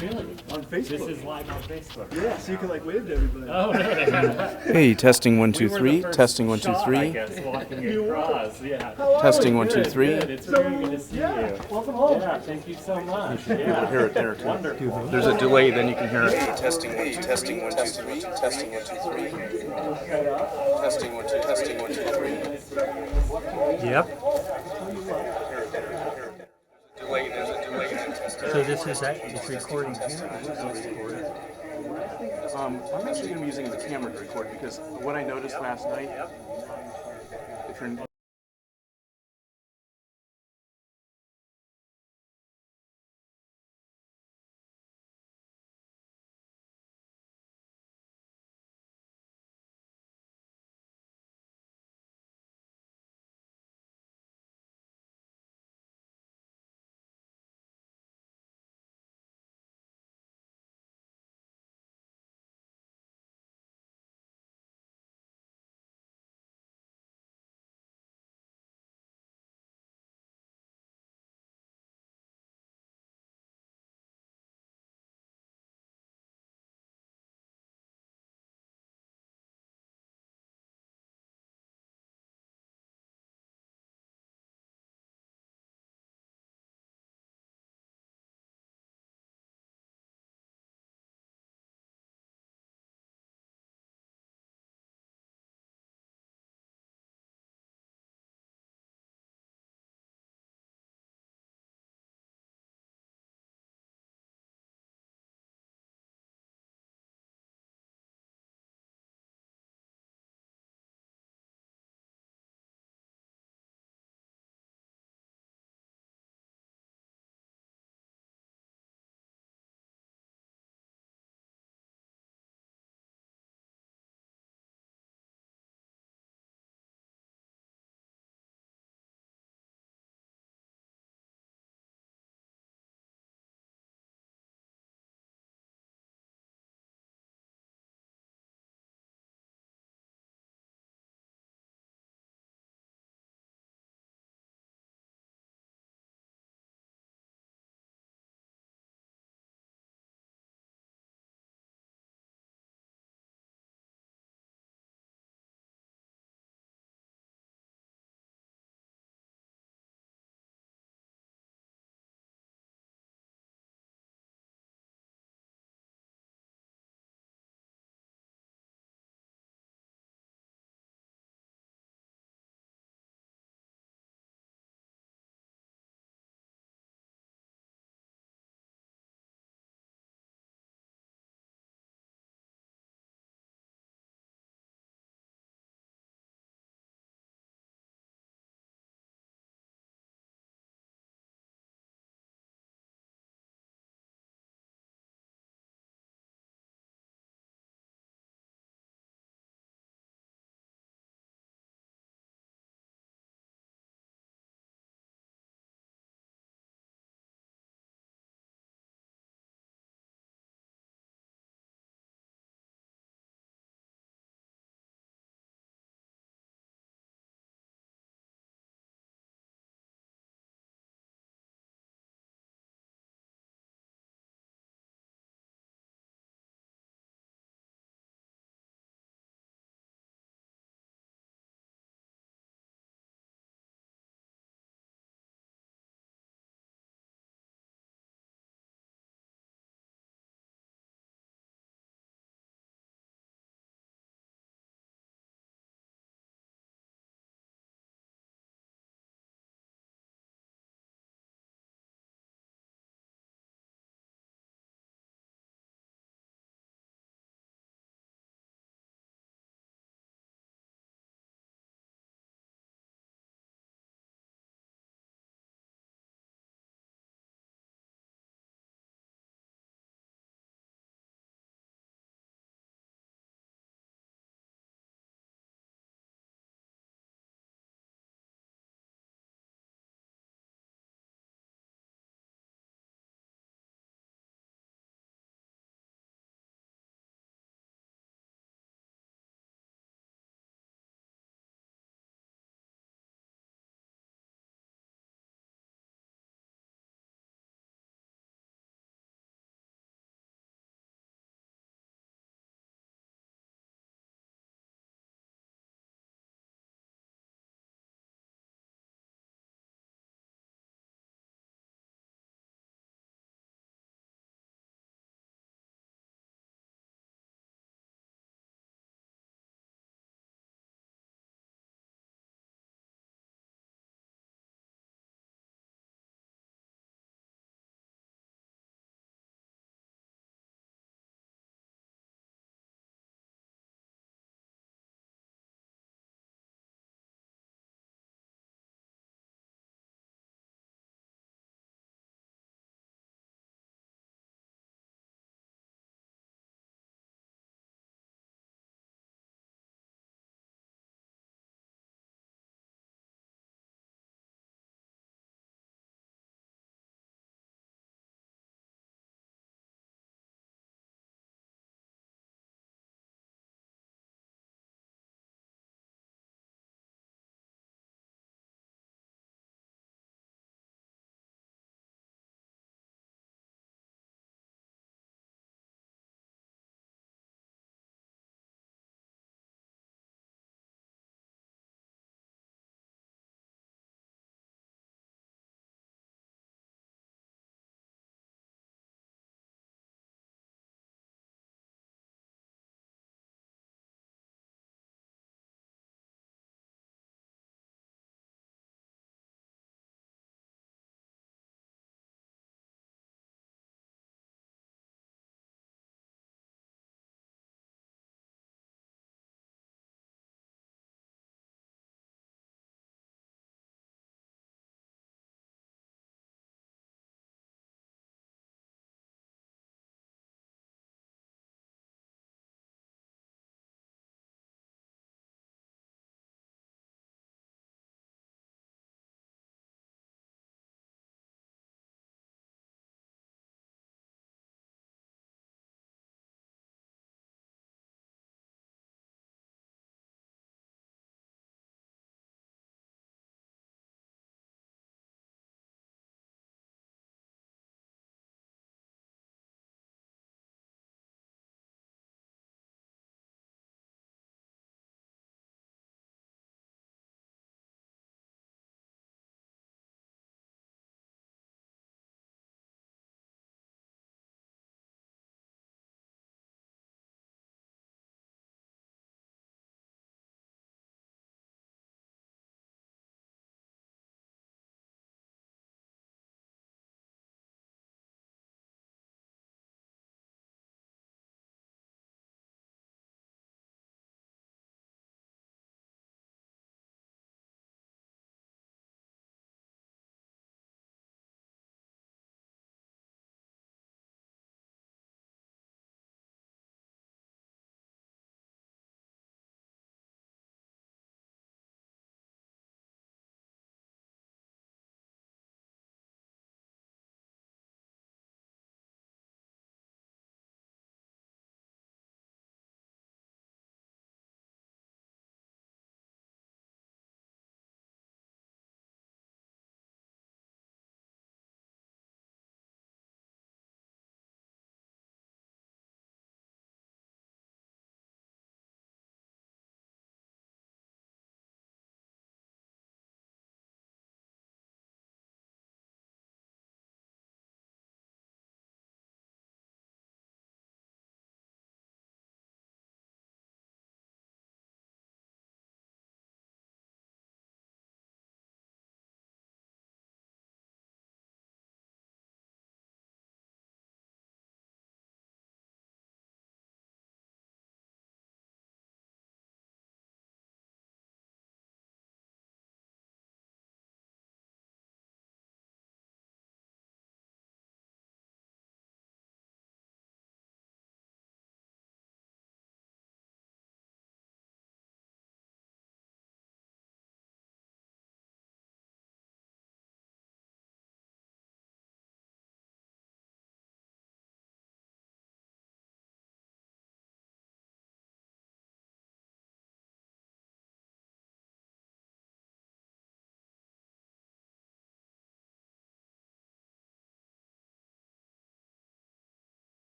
really? On Facebook. This is live on Facebook. Yeah, so you can like wave to everybody. Oh, really? Hey, testing one, We two, were three. the first Testing one, two, shot, I three. guess, walking You were? across. Yeah. How are Testing you? one, two, Good, three. good. It's very good to see Yeah, you. welcome home. Yeah, thank you so much. You'll Yeah. hear it there too. Wonderful. There's a delay, then you can hear it. Testing one, two, testing one, two, three. Testing one, two, three. Testing one, two, testing one, two, three. Yep. There's a delay, then testing. So this is it's recording here. I'm actually going to be using the camera to record because what I noticed last night, if you're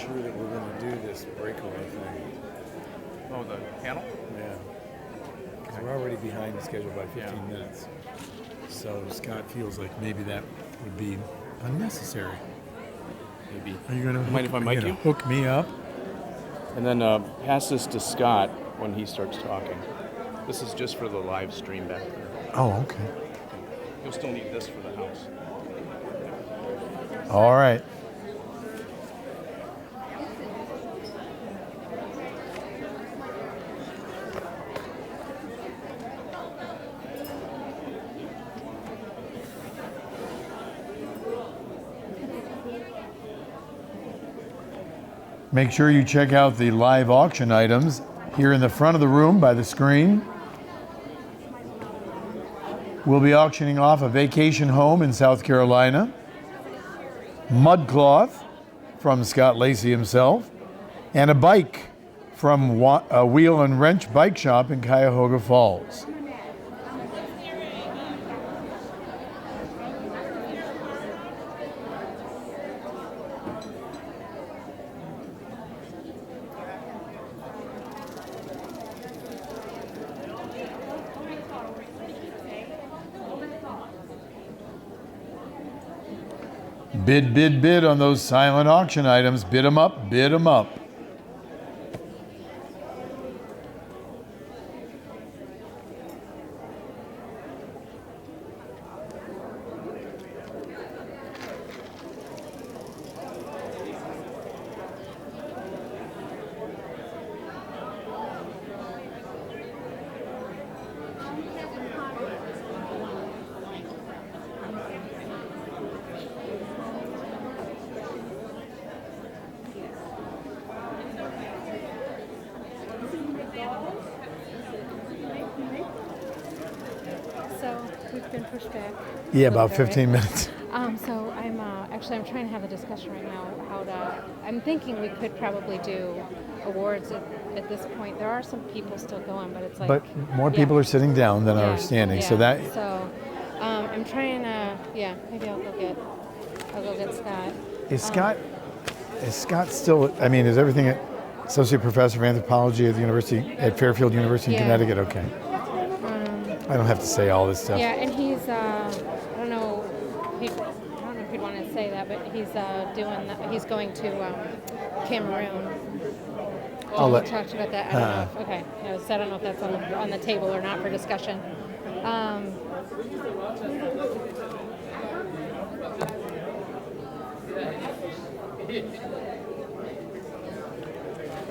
sure that we're going to do this breakaway thing. Oh, the panel? Yeah. Because we're already behind the schedule by 15 minutes. So Scott feels like maybe that would be unnecessary. Maybe. Are you going to Mind if I mic you? hook me up? And then pass this to Scott when he starts talking. This is just for the live stream back there. Oh, okay. You'll still need this for the house. All right. Make sure you check out the live auction items here in the front of the room by the screen. We'll be auctioning off a vacation home in South Carolina, mud cloth from Scott Lacey himself, and a bike from a Wheel and Wrench Bike Shop in Cuyahoga Falls. Bid, bid, bid on those silent auction items. Bid them up, bid them up. We've been pushed back. Yeah, about Little bit, 15 right? minutes. So I'm I'm trying to have a discussion right now how to. I'm thinking we could probably do awards at this point. There are some people still going, but it's like. But more people are sitting down than are standing, yeah. so that. So I'm trying to. Yeah, maybe I'll go get Scott. Is Scott still? I mean, is everything associate professor of anthropology at the university at Fairfield University in Connecticut? Okay. I don't have to say all this stuff. Yeah, and he's, I don't know if he'd want to say that, but he's going to Cameroon. I'll We let. talked about that. I don't know. Okay. No, so I don't know if that's on the table or not for discussion.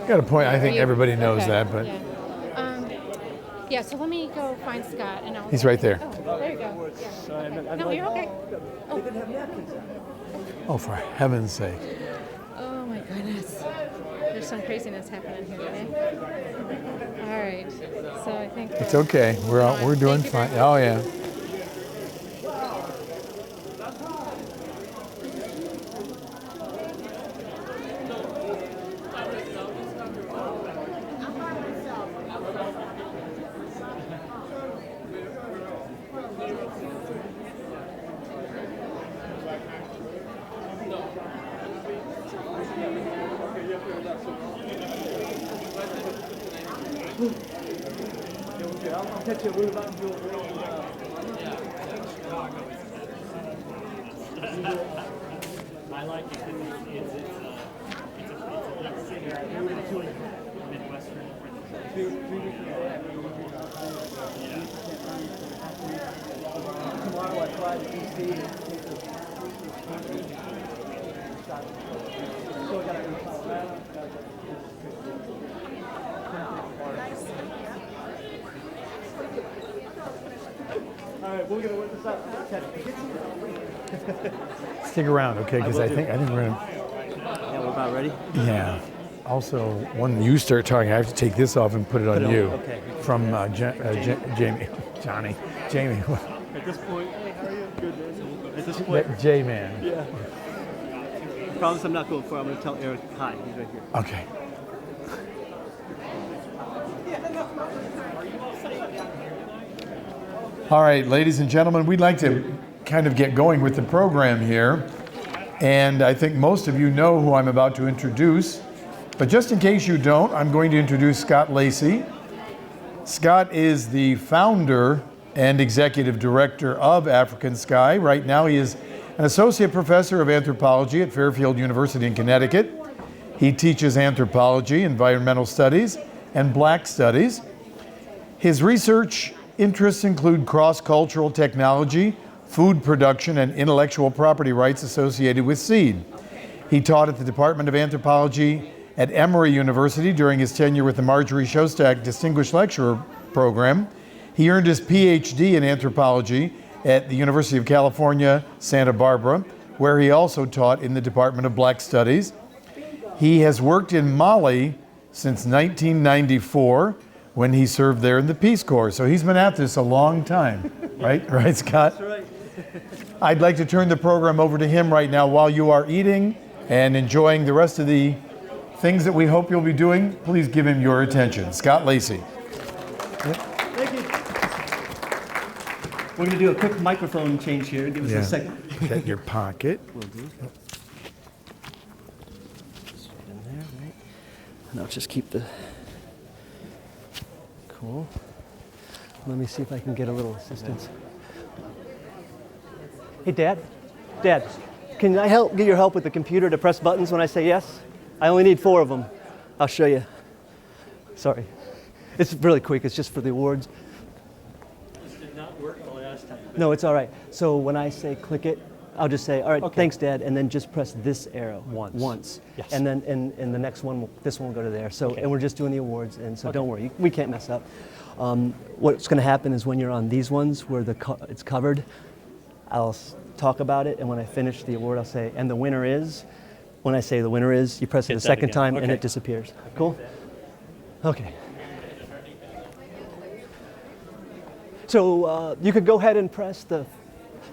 Got a point. I think everybody knows that, but yeah. So let me go find Scott, and I'll. he's right there. Oh, there you go. Yeah. Okay. No, you're okay. Oh, for heaven's sake! Oh my goodness. There's some craziness happening here today. All right. So I think It's okay. We're doing fine. Oh yeah. I like it because it's a big city. It's like Midwestern. Tomorrow I fly to DC and still got to go to Colorado. All right, we're gonna work this out. Stick around, okay? Because I think we're gonna. Yeah, we're about ready. Yeah. Also, when you start talking, I have to take this off and put it on you. Okay. From Jamie, Johnny, Jamie. At this point, hey, how are you? Good, man. At this point, J-Man. yeah. I promise I'm not going far. I'm gonna tell Eric hi. He's right here. Okay. All right, ladies and gentlemen, we'd like to kind of get going with the program here. And I think most of you know who I'm about to introduce. But just in case you don't, I'm going to introduce Scott Lacey. Scott is the founder and executive director of African Sky. Right now he is an associate professor of anthropology at Fairfield University in Connecticut. He teaches anthropology, environmental studies, and Black studies. His research interests include cross-cultural technology, food production, and intellectual property rights associated with seed. He taught at the Department of Anthropology at Emory University during his tenure with the Marjorie Shostak Distinguished Lecturer Program. He earned his PhD in anthropology at the University of California, Santa Barbara, where he also taught in the Department of Black Studies. He has worked in Mali since 1994 when he served there in the Peace Corps. So he's been at this a long time, right? Right, Scott? That's right. I'd like to turn the program over to him right now while you are eating and enjoying the rest of the things that we hope you'll be doing. Please give him your attention. Scott Lacey. Thank you. We're going to do a quick microphone change here. Give us a second. Put that in your pocket. Will do. Straight in there, right? And I'll just keep the... Cool. Let me see if I can get a little assistance. Hey, Dad. Dad, can I get your help with the computer to press buttons when I say yes? I only need 4 of them. I'll show you. Sorry. It's really quick. It's just for the awards. This did not work the last time. No, it's all right. So when I say click it, I'll just say, all right, thanks, Dad, and then just press this arrow once. Yes. And then in the next one, this one will go to there. So, and we're just doing the awards, and so don't worry, we can't mess up. What's going to happen is when you're on these ones where it's covered, I'll talk about it, and when I finish the award, I'll say, and the winner is. When I say the winner is, you press it a second time, and it disappears. Cool? Okay. So you could go ahead and press the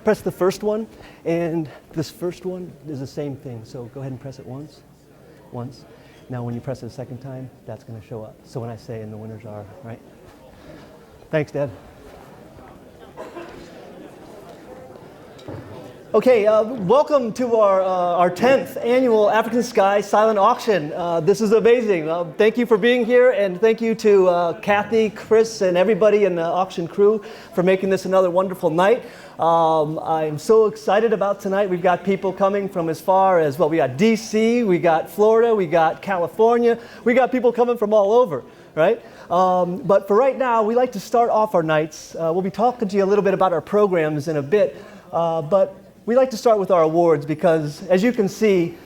first one, and this first one is the same thing. So go ahead and press it once. Now when you press it a second time, that's going to show up. So when I say, and the winners are, right? Thanks, Dad. Okay, welcome to our 10th annual African Sky Silent Auction. This is amazing. Thank you for being here, and thank you to Kathy, Chris, and everybody in the auction crew for making this another wonderful night. I'm so excited about tonight. We've got people coming from as far as, well, we got DC, we got Florida, we got California, we got people coming from all over, right? But for right now, we like to start off our nights. We'll be talking to you a little bit about our programs in a bit, but we like to start with our awards because, as you can see,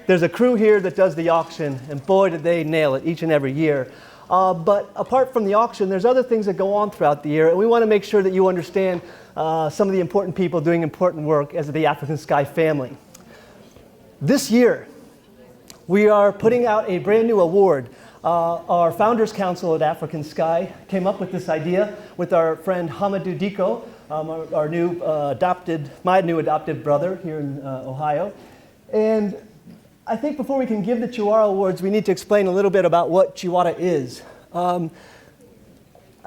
there's a crew here that does the auction, and boy, did they nail it each and every year. But apart from the auction, there's other things that go on throughout the year, and we want to make sure that you understand some of the important people doing important work as the African Sky family. This year, we are putting out a brand new award. Our Founders Council at African Sky came up with this idea with our friend Hamadou Diko, my new adopted brother here in Ohio. And I think before we can give the Chihuahua Awards, we need to explain a little bit about what Chihuahua is.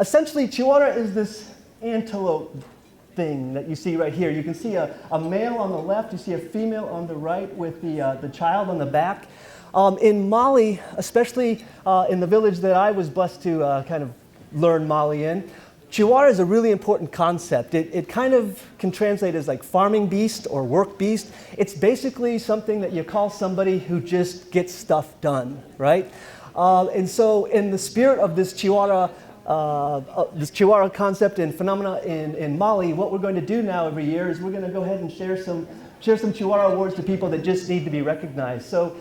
Essentially, Chihuahua is this antelope thing that you see right here. You can see a male on the left, you see a female on the right with the child on the back. In Mali, especially in the village that I was blessed to kind of learn Mali in, Chihuahua is a really important concept. It kind of can translate as like farming beast or work beast. It's basically something that you call somebody who just gets stuff done, right? And so in the spirit of this Chihuahua concept and phenomena in Mali, what we're going to do now every year is we're going to go ahead and share some Chihuahua awards to people that just need to be recognized. So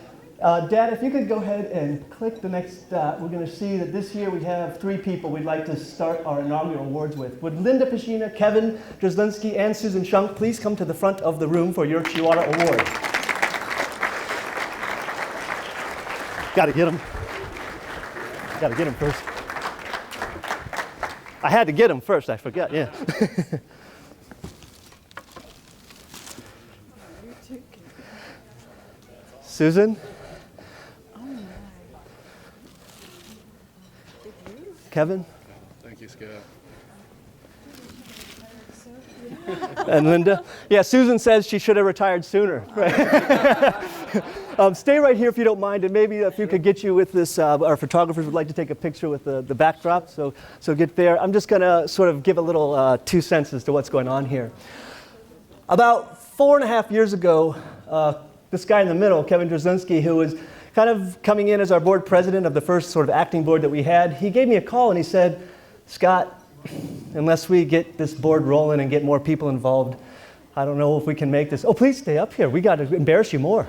Dad, if you could go ahead and click the next dot, we're going to see that this year we have 3 people we'd like to start our inaugural awards with. Would Linda Pashina, Kevin Drzlinski, and Susan Shunk please come to the front of the room for your Chihuahua Award? Got to get them. Got to get them first. I had to get them first, I forgot, yeah. Susan? Kevin? Thank you, Scott. And Linda? Yeah, Susan says she should have retired sooner. Right? Stay right here if you don't mind, and maybe if you could get you with this, our photographers would like to take a picture with the backdrop, so get there. I'm just going to sort of give a little 2 cents as to what's going on here. About 4.5 years ago, this guy in the middle, Kevin Drzezinski, who was kind of coming in as our board president of the first sort of acting board that we had, he gave me a call and he said, Scott, unless we get this board rolling and get more people involved, I don't know if we can make this. Oh, please stay up here. We got to embarrass you more.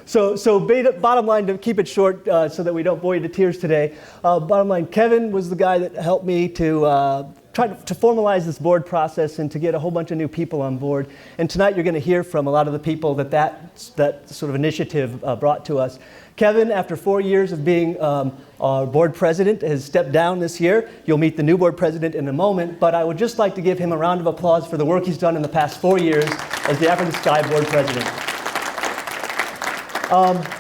So bottom line, to keep it short so that we don't bore you to tears today, bottom line, Kevin was the guy that helped me to try to formalize this board process and to get a whole bunch of new people on board. And tonight you're going to hear from a lot of the people that sort of initiative brought to us. Kevin, after 4 years of being our board president, has stepped down this year. You'll meet the new board president in a moment, but I would just like to give him a round of applause for the work he's done in the past 4 years as the African Sky board president.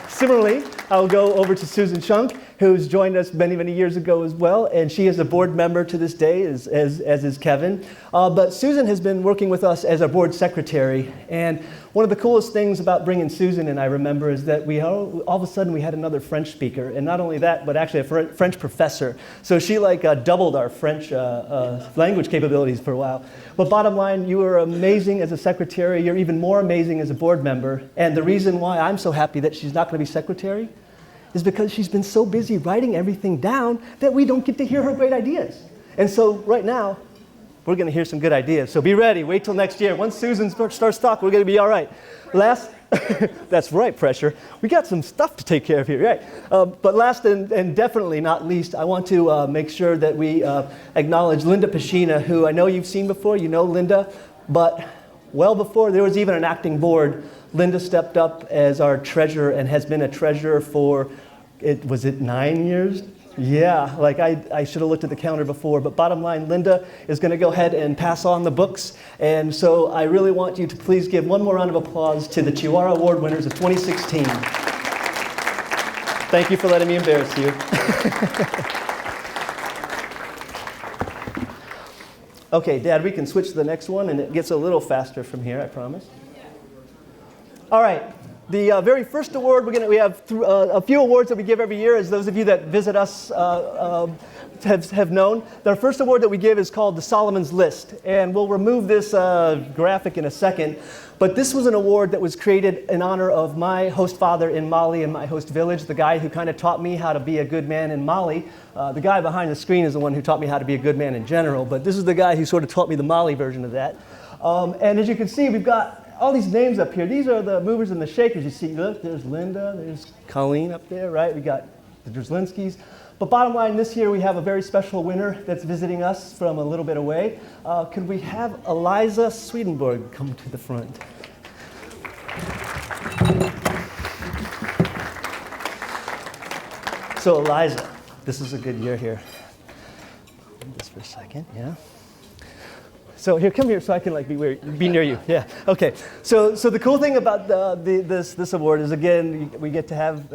Similarly, I'll go over to Susan Shunk, who's joined us many, many years ago as well, and she is a board member to this day, as is Kevin. But Susan has been working with us as our board secretary, and one of the coolest things about bringing Susan in, I remember, is that we all of a sudden we had another French speaker, and not only that, but actually a French professor. So she doubled our French language capabilities for a while. But bottom line, you are amazing as a secretary. You're even more amazing as a board member. And the reason why I'm so happy that she's not going to be secretary is because she's been so busy writing everything down that we don't get to hear her great ideas. And so right now, we're going to hear some good ideas. So be ready. Wait till next year. Once Susan starts talking, we're going to be all right. That's right, pressure. We got some stuff to take care of here, right? But last and definitely not least, I want to make sure that we acknowledge Linda Pashina, who I know you've seen before. You know Linda. But well before there was even an acting board, Linda stepped up as our treasurer and has been a treasurer for, was it 9 years? Yeah, I should have looked at the calendar before, but bottom line, Linda is going to go ahead and pass on the books, and so I really want you to please give one more round of applause to the Chihuahua Award winners of 2016. Thank you for letting me embarrass you. Okay, Dad, we can switch to the next one, and it gets a little faster from here, I promise. All right. The very first award, we have a few awards that we give every year, as those of you that visit us have known. The first award that we give is called the Solomon's List, and we'll remove this graphic in a second. But this was an award that was created in honor of my host father in Mali and my host village, the guy who kind of taught me how to be a good man in Mali. The guy behind the screen is the one who taught me how to be a good man in general, but this is the guy who sort of taught me the Mali version of that. And as you can see, we've got all these names up here. These are the movers and the shakers. You see, look, there's Linda, there's Colleen up there, right? We got the Drzezinskis. But bottom line, this year we have a very special winner that's visiting us from a little bit away. Could we have Eliza Swedenborg come to the front? So Eliza, this is a good year here. Hold this for a second, yeah. So here, come here so I can be near you. Yeah, okay. So the cool thing about this award is, again, we get to have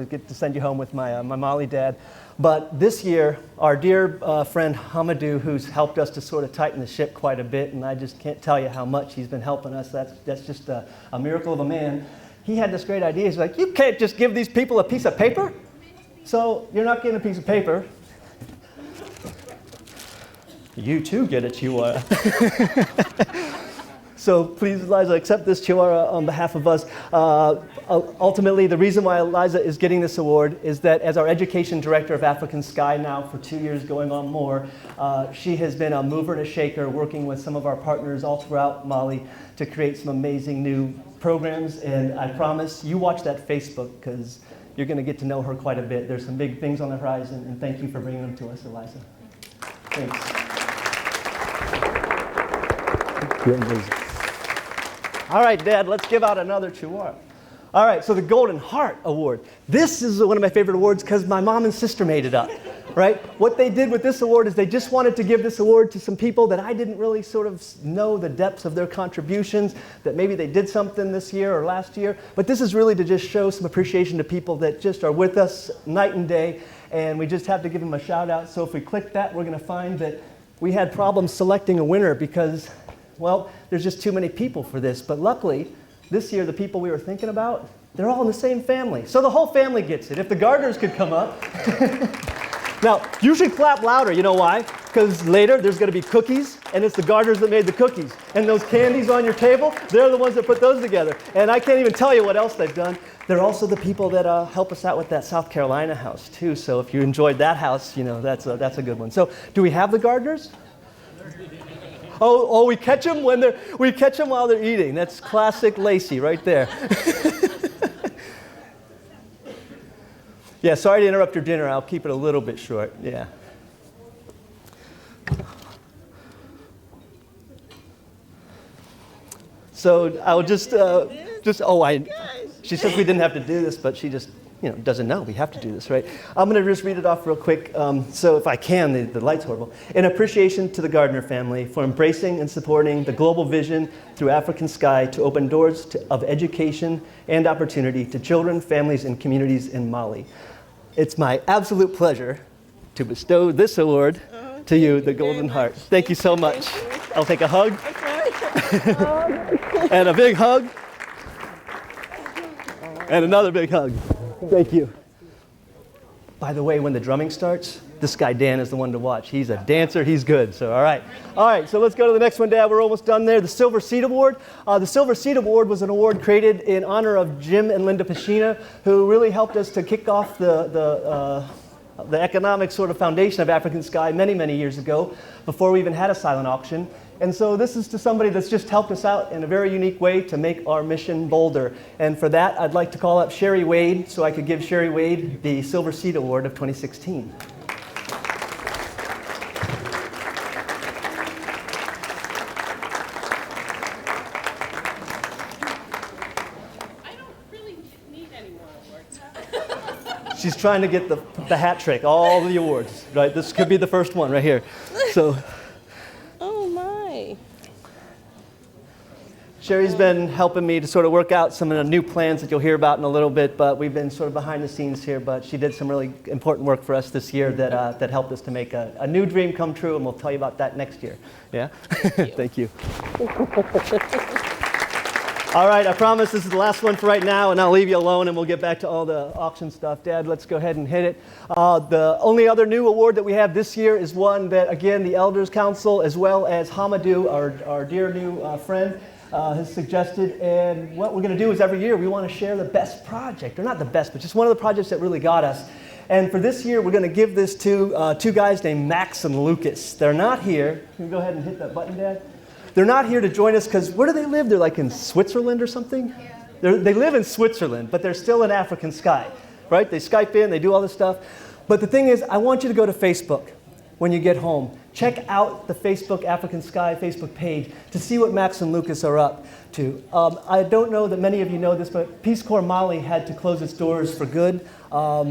get to send you home with my Mali dad. But this year, our dear friend Hamadou, who's helped us to sort of tighten the ship quite a bit, and I just can't tell you how much he's been helping us. That's just a miracle of a man. He had this great idea. He's like, you can't just give these people a piece of paper. So you're not getting a piece of paper. You too get a chihuahua. So please, Eliza, accept this chihuahua on behalf of us. Ultimately, the reason why Eliza is getting this award is that as our education director of African Sky now for 2 years going on more, she has been a mover and a shaker working with some of our partners all throughout Mali to create some amazing new programs. And I promise you watch that Facebook because you're going to get to know her quite a bit. There's some big things on the horizon, and thank you for bringing them to us, Eliza. Thanks. All right, Dad, let's give out another chihuahua. All right, so the Golden Heart Award. This is one of my favorite awards because my mom and sister made it up, right? What they did with this award is they just wanted to give this award to some people that I didn't really sort of know the depths of their contributions, that maybe they did something this year or last year. But this is really to just show some appreciation to people that just are with us night and day, and we just have to give them a shout out. So if we click that, we're going to find that we had problems selecting a winner because, well, there's just too many people for this. But luckily, this year, the people we were thinking about, they're all in the same family. So the whole family gets it. If the gardeners could come up. Now, you should clap louder. You know why? Because later there's going to be cookies, and it's the gardeners that made the cookies. And those candies on your table, they're the ones that put those together. And I can't even tell you what else they've done. They're also the people that help us out with that South Carolina house, too. So if you enjoyed that house, you know, that's a good one. So do we have the gardeners? Oh, we catch them while they're eating. That's classic Lacey right there. Yeah, sorry to interrupt your dinner. I'll keep it a little bit short. Yeah. So I'll she says we didn't have to do this, but she just, doesn't know. We have to do this, right? I'm going to just read it off real quick. So if I can, the light's horrible. In appreciation to the Gardner family for embracing and supporting the global vision through African Sky to open doors of education and opportunity to children, families, and communities in Mali. It's my absolute pleasure to bestow this award to you, the Golden Heart. Thank you so much. I'll take a hug. And a big hug. And another big hug. Thank you. By the way, when the drumming starts, this guy Dan is the one to watch. He's a dancer. He's good. So, all right. All right, so let's go to the next one, Dad. We're almost done there. The Silver Seed Award. The Silver Seed Award was an award created in honor of Jim and Linda Pashina, who really helped us to kick off the economic sort of foundation of African Sky many, many years ago, before we even had a silent auction. And so this is to somebody that's just helped us out in a very unique way to make our mission bolder. And for that, I'd like to call up Sherry Wade so I could give Sherry Wade the Silver Seed Award of 2016. She's trying to get the hat trick, all the awards, right? This could be the first one right here. So, oh my. Sherry's been helping me to sort of work out some of the new plans that you'll hear about in a little bit, but we've been sort of behind the scenes here, but she did some really important work for us this year that helped us to make a new dream come true, and we'll tell you about that next year. Yeah? Thank you. All right, I promise this is the last one for right now, and I'll leave you alone, and we'll get back to all the auction stuff. Dad, let's go ahead and hit it. The only other new award that we have this year is one that, again, the Elders Council, as well as Hamadou, our dear new friend, has suggested. And what we're going to do is every year we want to share the best project, or not the best, but just one of the projects that really got us. And for this year, we're going to give this to two guys named Max and Lucas. They're not here. Can you go ahead and hit that button, Dad? They're not here to join us because where do they live? They're like in Switzerland or something? Yeah. They live in Switzerland, but they're still in African Sky, right? They Skype in, they do all this stuff. But the thing is, I want you to go to Facebook when you get home. Check out the Facebook African Sky Facebook page to see what Max and Lucas are up to. I don't know that many of you know this, but Peace Corps Mali had to close its doors for good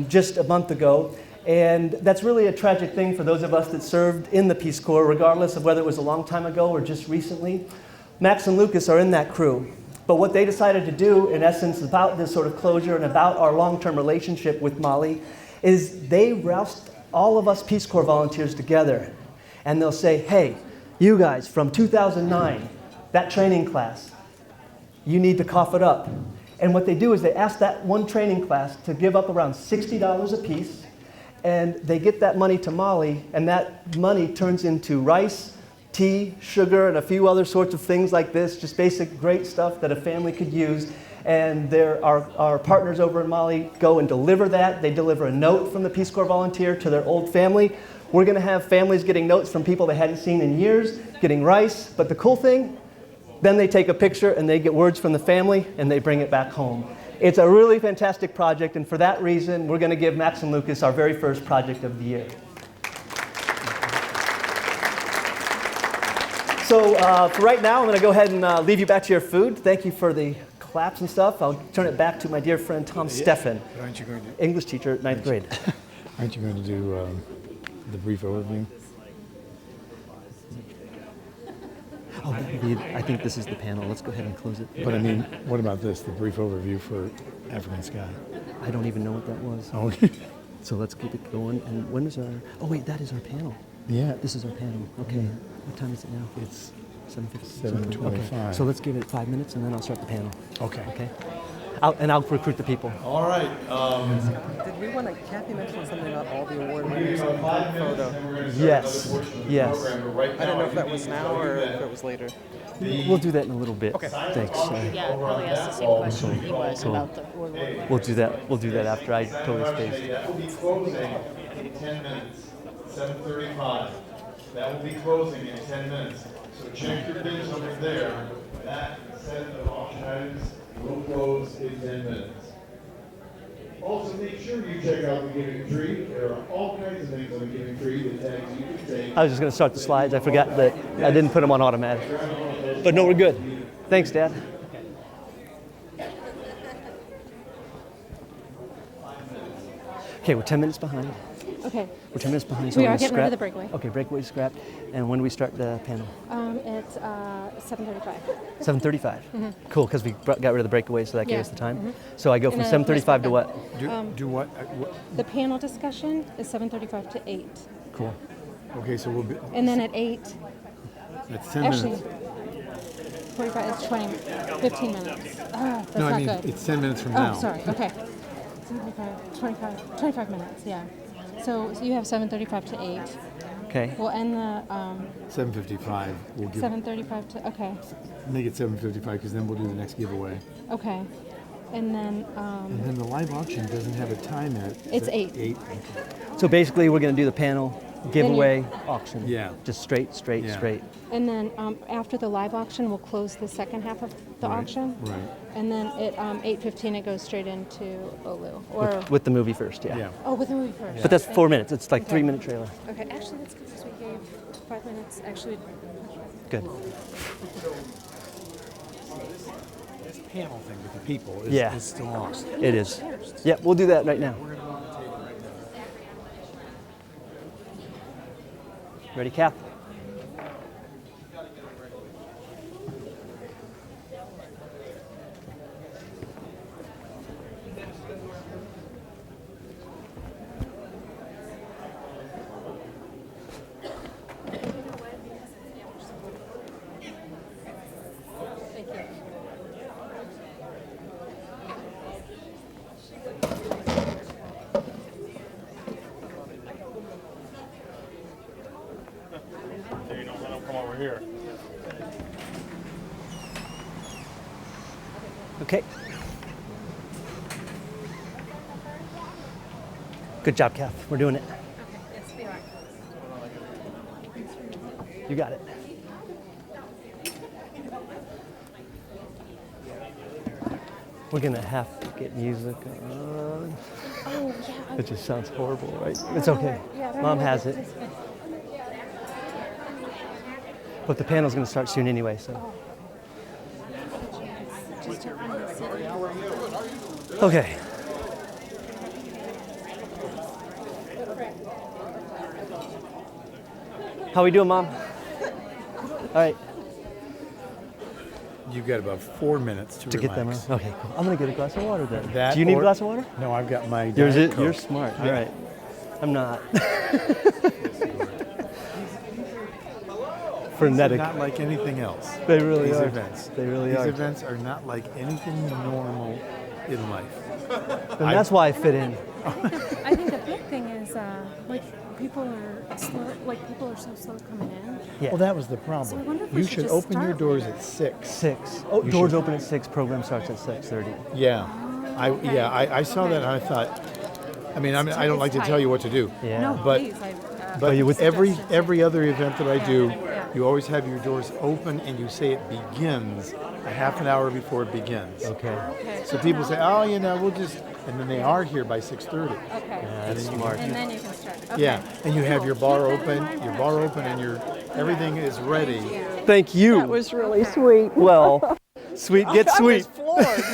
just a month ago. And that's really a tragic thing for those of us that served in the Peace Corps, regardless of whether it was a long time ago or just recently. Max and Lucas are in that crew. But what they decided to do, in essence, about this sort of closure and about our long-term relationship with Mali, is they roused all of us Peace Corps volunteers together. And they'll say, hey, you guys from 2009, that training class, you need to cough it up. And what they do is they ask that one training class to give up around $60 a piece. And they get that money to Mali, and that money turns into rice, tea, sugar, and a few other sorts of things like this, just basic great stuff that a family could use. And our partners over in Mali go and deliver that. They deliver a note from the Peace Corps volunteer to their old family. We're going to have families getting notes from people they hadn't seen in years, getting rice. But the cool thing, then they take a picture, and they get words from the family, and they bring it back home. It's a really fantastic project, and for that reason, we're going to give Max and Lucas our very first project of the year. So for right now, I'm going to go ahead and leave you back to your food. Thank you for the claps and stuff. I'll turn it back to my dear friend Tom Steffen, Aren't you going to? English teacher at 9th grade. Aren't you going to do the brief overview? Oh, I think this is the panel. Let's go ahead and close it. But I mean, what about this? The brief overview for African Sky. I don't even know what that was. Oh, So let's keep it going. And when is our... Oh, wait, that is our panel. Yeah. This is our panel. Okay. What time is it now? It's 7:50. 7:25. Okay. So let's give it 5 minutes and then I'll start the panel. Okay. Okay. I'll recruit the people. All right. Did we want to, Kathy mentioned something about all the award winners in group photo. Yes. Yes. I don't know if that was now or if it was later. We'll do that in a little bit. Okay. Thanks. Yeah, I probably asked the same question he was about the award. We'll do that. We'll do that after I totally spaced. That will be closing in 10 minutes. 7:35. That will be closing in 10 minutes. So check your bids over there. That set of auction items will close in 10 minutes. Also, make sure you check out the Giving Tree. There are all kinds of things on the Giving Tree, the tags you can take. I was just going to start the slides. I forgot that I didn't put them on automatic. But no, we're good. Thanks, Dad. Okay, we're 10 minutes behind. Okay. We're 10 minutes behind. So We we're are gonna getting rid of scrap. the breakaway. Okay, breakaway scrapped. And when do we start the panel? It's 7:35. 7:35. Cool, because we got rid of the breakaway, so that gave Yeah. us the time. So I go from And then 7:35 to let's what? Do what? The panel discussion is 7:35 to 8. Cool. Okay, so we'll be. And then at 8, That's 10 actually, minutes. 45, it's 15 minutes. That's No, not I mean, good. it's 10 minutes from Oh, now. sorry. Okay. 25 minutes, yeah. So you have 7:35 to 8. Okay. We'll end the 7:55. We'll give. 7:35 to, okay. Make it 7:55 because then we'll do the next giveaway. Okay. And then And then the live auction doesn't have a time at. It's 8. 8. So basically, we're going to do the panel, giveaway, auction. Yeah. Just straight, Yeah. straight. And then after the live auction, we'll close the second half of the auction. Right. And then at 8:15, it goes straight into Olu. Or With the movie first, yeah. Yeah. oh, with the movie first. But that's Thank 4 you. minutes. It's like Okay. 3-minute trailer. Okay, actually, that's good because we gave 5 minutes. Actually, Good. This panel thing with the people Yeah. is still lost. It is. Yeah, we'll do that right now. Ready, Kath? There you don't let them come over here. Okay. Good job, Kath. We're doing it. okay, yes, we are. You got it. We're gonna have to get music on. Oh, yeah. It just sounds horrible, right? It's okay. Mom has it. But the panel's gonna start soon anyway, so. Okay. How we doing, Mom? All right. You've got about 4 minutes to To relax. get them. Okay, cool. I'm gonna get a glass of water then. That Do you need a or- glass of water? No, I've got my. You're Diet Coke. smart. All Yeah. right. I'm not. Frenetic. Not like anything else. They really These are. events. They really These are. events are not like anything normal in life. And that's why I fit in. I think the big thing is like people are slow. Like people are so slow coming in. Yeah. Well, that was the So I problem. wonder if we You should should just open your start doors later. at 6. 6. Oh, You doors should- open at 6. Program starts at 6:30. Yeah. I saw that and I thought, I mean, I don't like to tell you what to do. Yeah. No, But- please. But you would- every other event that I do, you always have your doors open and you say it begins a half an hour before it begins. Okay. So people say, oh, we'll just, and then they are here by 6:30. Okay. That's smart. And then you can start. Okay. Yeah, and you have your bar open, and everything is ready. Thank you. That was really sweet. Well, sweet gets I sweet. was floored.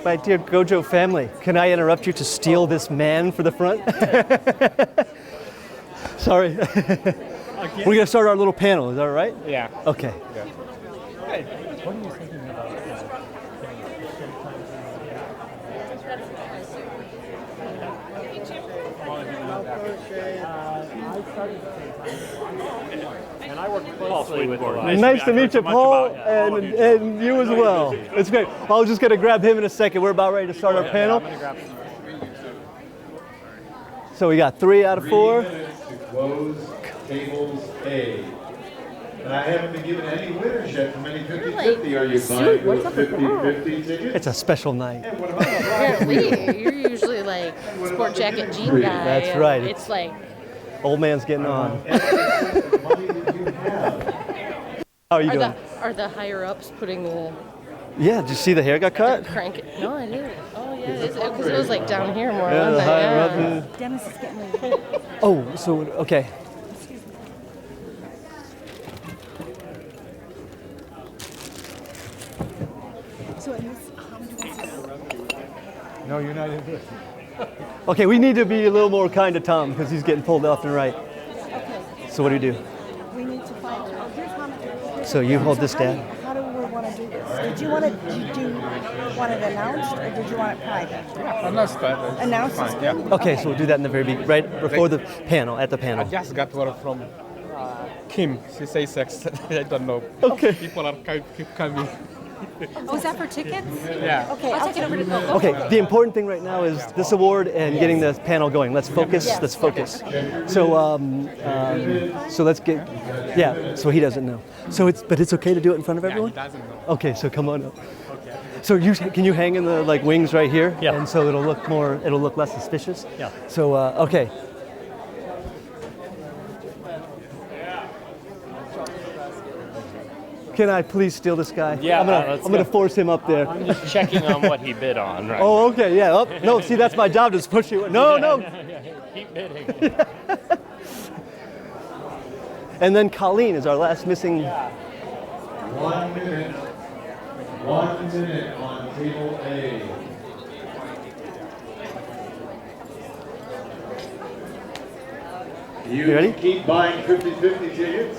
My dear Gojo family, can I interrupt you to steal this man for the front? Sorry. We're going to start our little panel, is that all right? Yeah. Okay. Hey, what are you thinking about getting spend time I started at the same time. And I work closely with Nice to meet you, Paul, and you as well. It's great. I was just going to grab him in a second. We're about ready to start our panel. So we got 3 out of 4. 3 minutes to close tables A. And I haven't been given any winners yet from any 50-50. Are you buying those 50-50 tickets? It's a special night. And what about the Apparently, you're usually like sport jacket jean guy. That's and right. It's like, Old man's getting on. money that you have? How are you doing? are the higher ups putting the Yeah, did you see the hair got cut? crank it? No, I didn't. Oh yeah, because it was like down here more. Yeah, the wasn't it? higher Yeah. up is- Dennis is getting ready. Oh, so, okay. So it is, how do I say that? No, you're not in this. Okay, we need to be a little more kind to Tom because he's getting pulled left and right. Okay, So what do you do? we need to find, oh, here's how. So you hold this how do down. you- How do we want to do this? Did you want it announced or did you want it private? Announced that. Announced is Fine, yeah. good? Okay, so we'll do that in the very beginning, right before the panel, at the I panel. just got word from Kim. She says sex. I don't know. Okay. People are keep coming. Oh, is that for tickets? Yeah. Okay, I'll take it over to Coco. Okay, the important thing right now is this award and getting the panel going. Let's focus, let's focus. So, so let's get, yeah, so he doesn't know. So but it's okay to do it in front of everyone? He doesn't know. Okay, so come on up. So can you hang in the like wings right here? Yeah. And so it'll look less suspicious? Yeah. So, okay. Can I please steal this guy? Yeah, I'm let's gonna go. force him up there. I'm just checking on what he bid on, right? Oh, okay, yeah. Oh, no, see, that's my job, just push you. No, no. Keep bidding. And then Colleen is our last missing. 1 minute. 1 minute on table A. You ready? can keep buying 50-50 tickets.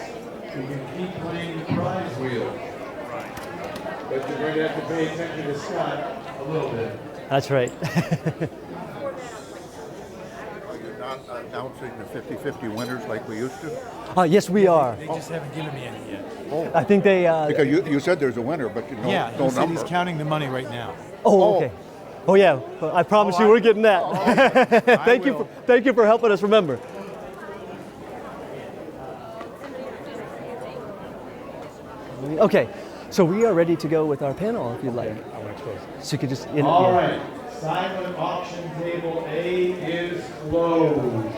You can keep playing the prize wheel. But you're going to have to pay attention to Scott a little bit. That's right. Are you not announcing the 50-50 winners like we used to? Yes, we are. They just haven't given me any yet. I think they. Because you said there's a winner, but you know Yeah, no he said number. he's counting the money right now. Oh, okay. Oh yeah, but I promise you, we're getting that. Thank you for helping us remember. Okay, so we are ready to go with our panel if you'd like. I want to close. So you could just. All right. Silent auction table A is closed.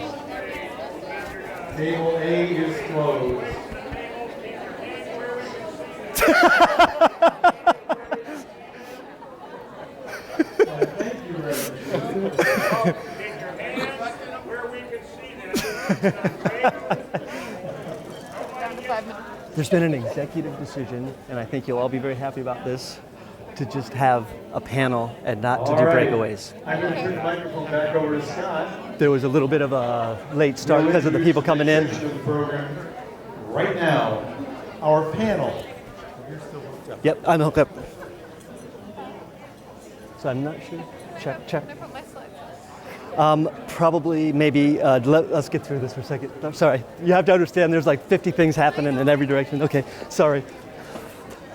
Table A is closed. Thank you very much. There's been an executive decision, and I think you'll all be very happy about this, to just have a panel and not to do All right. breakaways. I'm going to turn the microphone back over to Scott. There was a little bit of a late start because of the people coming in. Section of the program. Right now, our panel. Yep, I'm hooked up. So I'm not sure. Check. Probably, maybe, let's get through this for a second. I'm sorry. You have to understand there's like 50 things happening in every direction. Okay, sorry.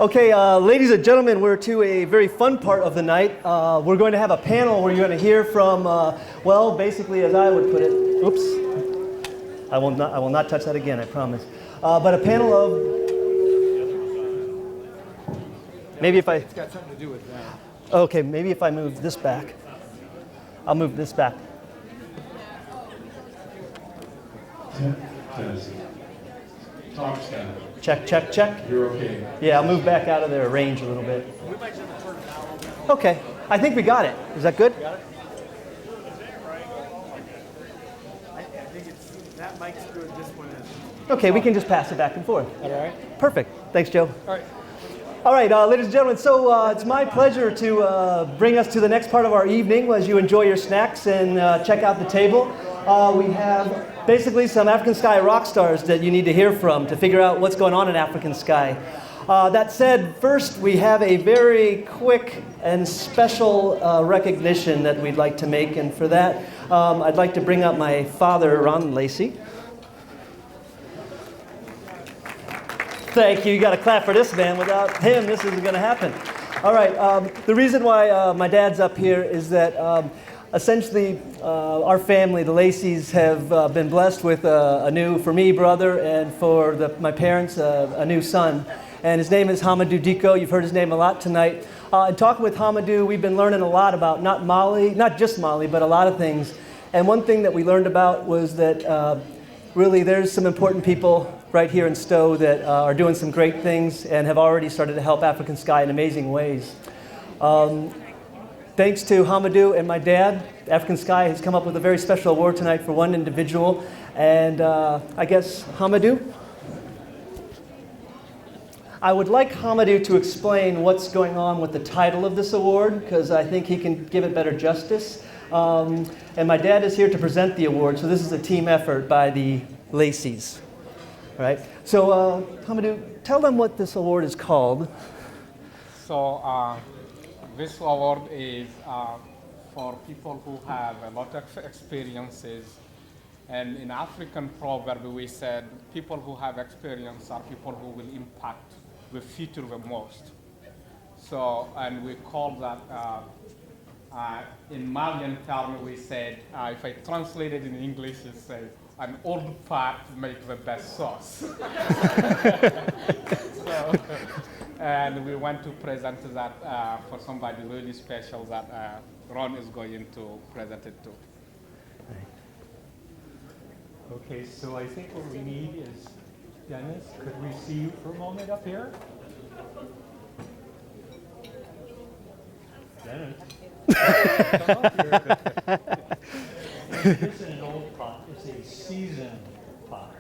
Okay, ladies and gentlemen, we're to a very fun part of the night. We're going to have a panel where you're going to hear from, well, basically, as I would put it, oops. I will not touch that again, I promise. But a panel of, maybe if I, It's got something to do with that. okay, maybe if I move this back. I'll move this back. Talk, Scott. Check. You're okay. Yeah, I'll move back out of their range a little bit. Okay, I think we got it. Is that good? I think it's, that mic's good, this one is. Okay, we can just pass it back and forth. All right. Perfect. Thanks, Joe. All right. All right, ladies and gentlemen, so it's my pleasure to bring us to the next part of our evening as you enjoy your snacks and check out the table. We have basically some African Sky rock stars that you need to hear from to figure out what's going on in African Sky. That said, first we have a very quick and special recognition that we'd like to make, and for that I'd like to bring up my father, Ron Lacey. Thank you. You got to clap for this man. Without him, this isn't going to happen. All right. The reason why my dad's up here is that essentially our family, the Lacey's, have been blessed with a new, for me, brother, and for my parents, a new son. And his name is Hamadou Diko. You've heard his name a lot tonight. In talking with Hamadou, we've been learning a lot about not just Mali, but a lot of things. And one thing that we learned about was that really there's some important people right here in Stowe that are doing some great things and have already started to help African Sky in amazing ways. Thanks to Hamadou and my dad, African Sky has come up with a very special award tonight for one individual. And I guess, Hamadou? I would like Hamadou to explain what's going on with the title of this award, because I think he can give it better justice. And my dad is here to present the award, so this is a team effort by the Lacey's. Right. So, Hamadou, tell them what this award is called. So, this award is for people who have a lot of experiences. And in African proverb, we said people who have experience are people who will impact the future the most. So, and we call that, in Malian term, we said, if I translate it in English, it says, an old pot makes the best sauce. So, and we want to present that for somebody really special that Ron is going to present it to. Okay, so I think what we need is, Dennis, could we see you for a moment up here? Dennis? Come up here. This isn't an old pot, it's a seasoned pot.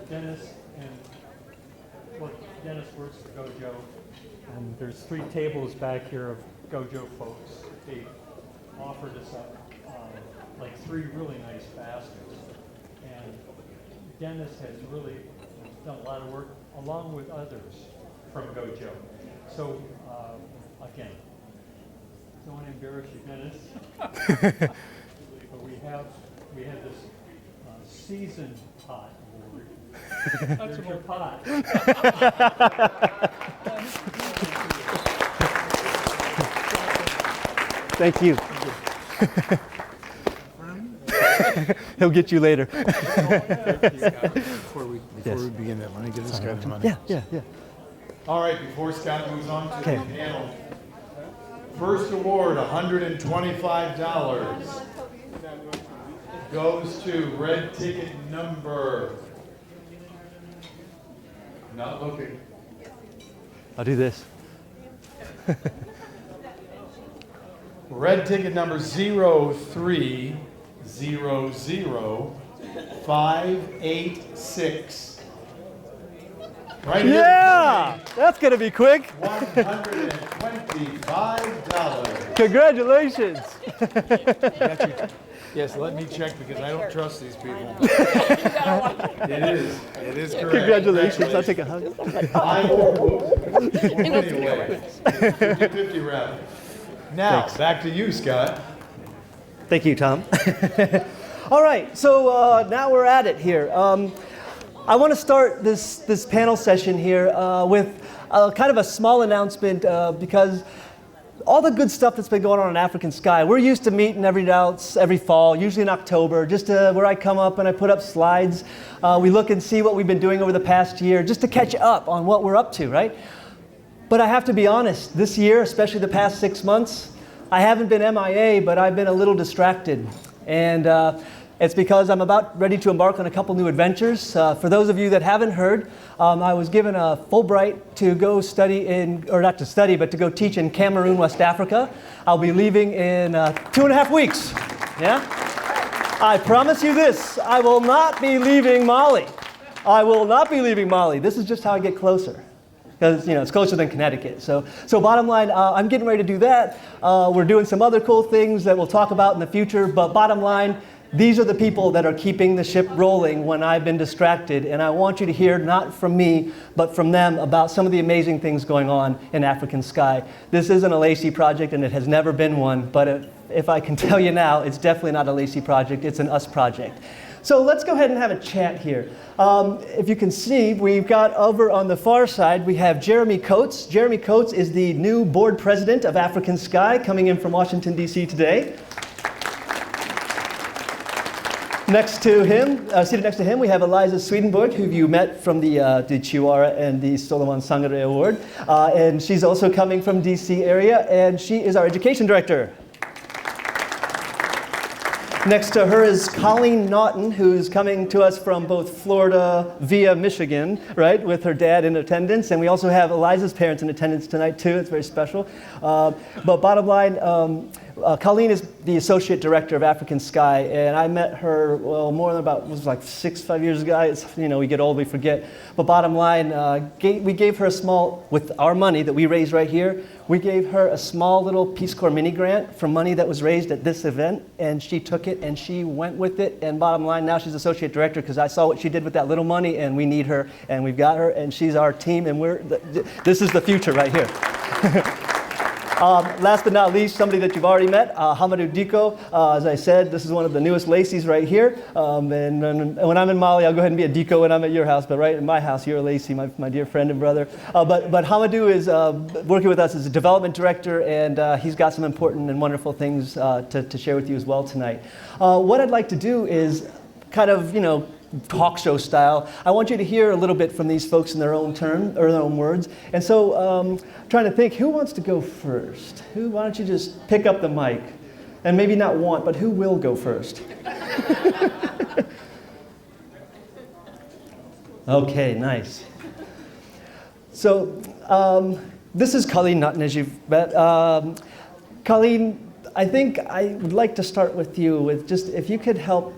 Dennis, and look, Dennis works for Gojo, and there's 3 tables back here of Gojo folks. They offered us up like 3 really nice baskets, and Dennis has really done a lot of work along with others from Gojo. So again, don't want to embarrass you, Dennis, but we have this seasoned pot award. That's your pot. Thank you. He'll get you later. Before we begin that, let me get this guy the money. Yeah. All right, before Scott moves on to the panel, first award, $125, goes to red ticket number. Not looking. I'll do this. Red ticket number 0300586. Right here. Yeah, that's gonna be quick. $125. Congratulations. Yes, let me check because I don't trust these people. It is correct. Congratulations. I'll take a hug. 50-50 round. Now, Thanks. back to you, Scott. Thank you, Tom. All right, so now we're at it here. I want to start this panel session here with kind of a small announcement because all the good stuff that's been going on in African Sky, we're used to meeting every fall, usually in October, just where I come up and I put up slides. We look and see what we've been doing over the past year, just to catch up on what we're up to, right? But I have to be honest, this year, especially the past 6 months, I haven't been MIA, but I've been a little distracted. And It's because I'm about ready to embark on a couple new adventures. For those of you that haven't heard, I was given a Fulbright to go study or not to study, but to go teach in Cameroon, West Africa. I'll be leaving in 2.5 weeks. Yeah? I promise you this, I will not be leaving Mali. I will not be leaving Mali. This is just how I get closer. Because it's closer than Connecticut. So bottom line, I'm getting ready to do that. We're doing some other cool things that we'll talk about in the future. But bottom line, these are the people that are keeping the ship rolling when I've been distracted. And I want you to hear, not from me, but from them, about some of the amazing things going on in African Sky. This isn't a Lacey project, and it has never been one. But if I can tell you now, it's definitely not a Lacey project. It's an us project. So let's go ahead and have a chat here. If you can see, we've got over on the far side, we have Jeremy Coates. Jeremy Coates is the new board president of African Sky, coming in from Washington, D.C. today. Next to him, seated next to him, we have Eliza Swedenborg, who you met from the Chihuahua and the Solomon Sangare Award. And she's also coming from D.C. area, and she is our education director. Next to her is Colleen Naughton, who's coming to us from both Florida via Michigan, right, with her dad in attendance. And we also have Eliza's parents in attendance tonight, too. It's very special. But bottom line, Colleen is the associate director of African Sky, and I met her, well, more than about, it was like 5 years ago. We get old, we forget. But bottom line, we gave her a small, with our money that we raised right here, we gave her a small little Peace Corps mini grant from money that was raised at this event, and she took it and she went with it. And bottom line, now she's associate director because I saw what she did with that little money, and we need her, and we've got her, and she's our team, and this is the future right here. Last but not least, somebody that you've already met, Hamadou Diko. As I said, this is one of the newest Lacey's right here. And when I'm in Mali, I'll go ahead and be a Diko when I'm at your house. But right in my house, you're a Lacey, my dear friend and brother. But Hamadou is working with us as a development director, and he's got some important and wonderful things to share with you as well tonight. What I'd like to do is kind of, talk show style. I want you to hear a little bit from these folks in their own term or their own words. And so, trying to think, who wants to go first? Why don't you just pick up the mic? And maybe not want, but who will go first? Okay, nice. So, this is Colleen Naughton, as you've met. Colleen, I think I would like to start with you with just if you could help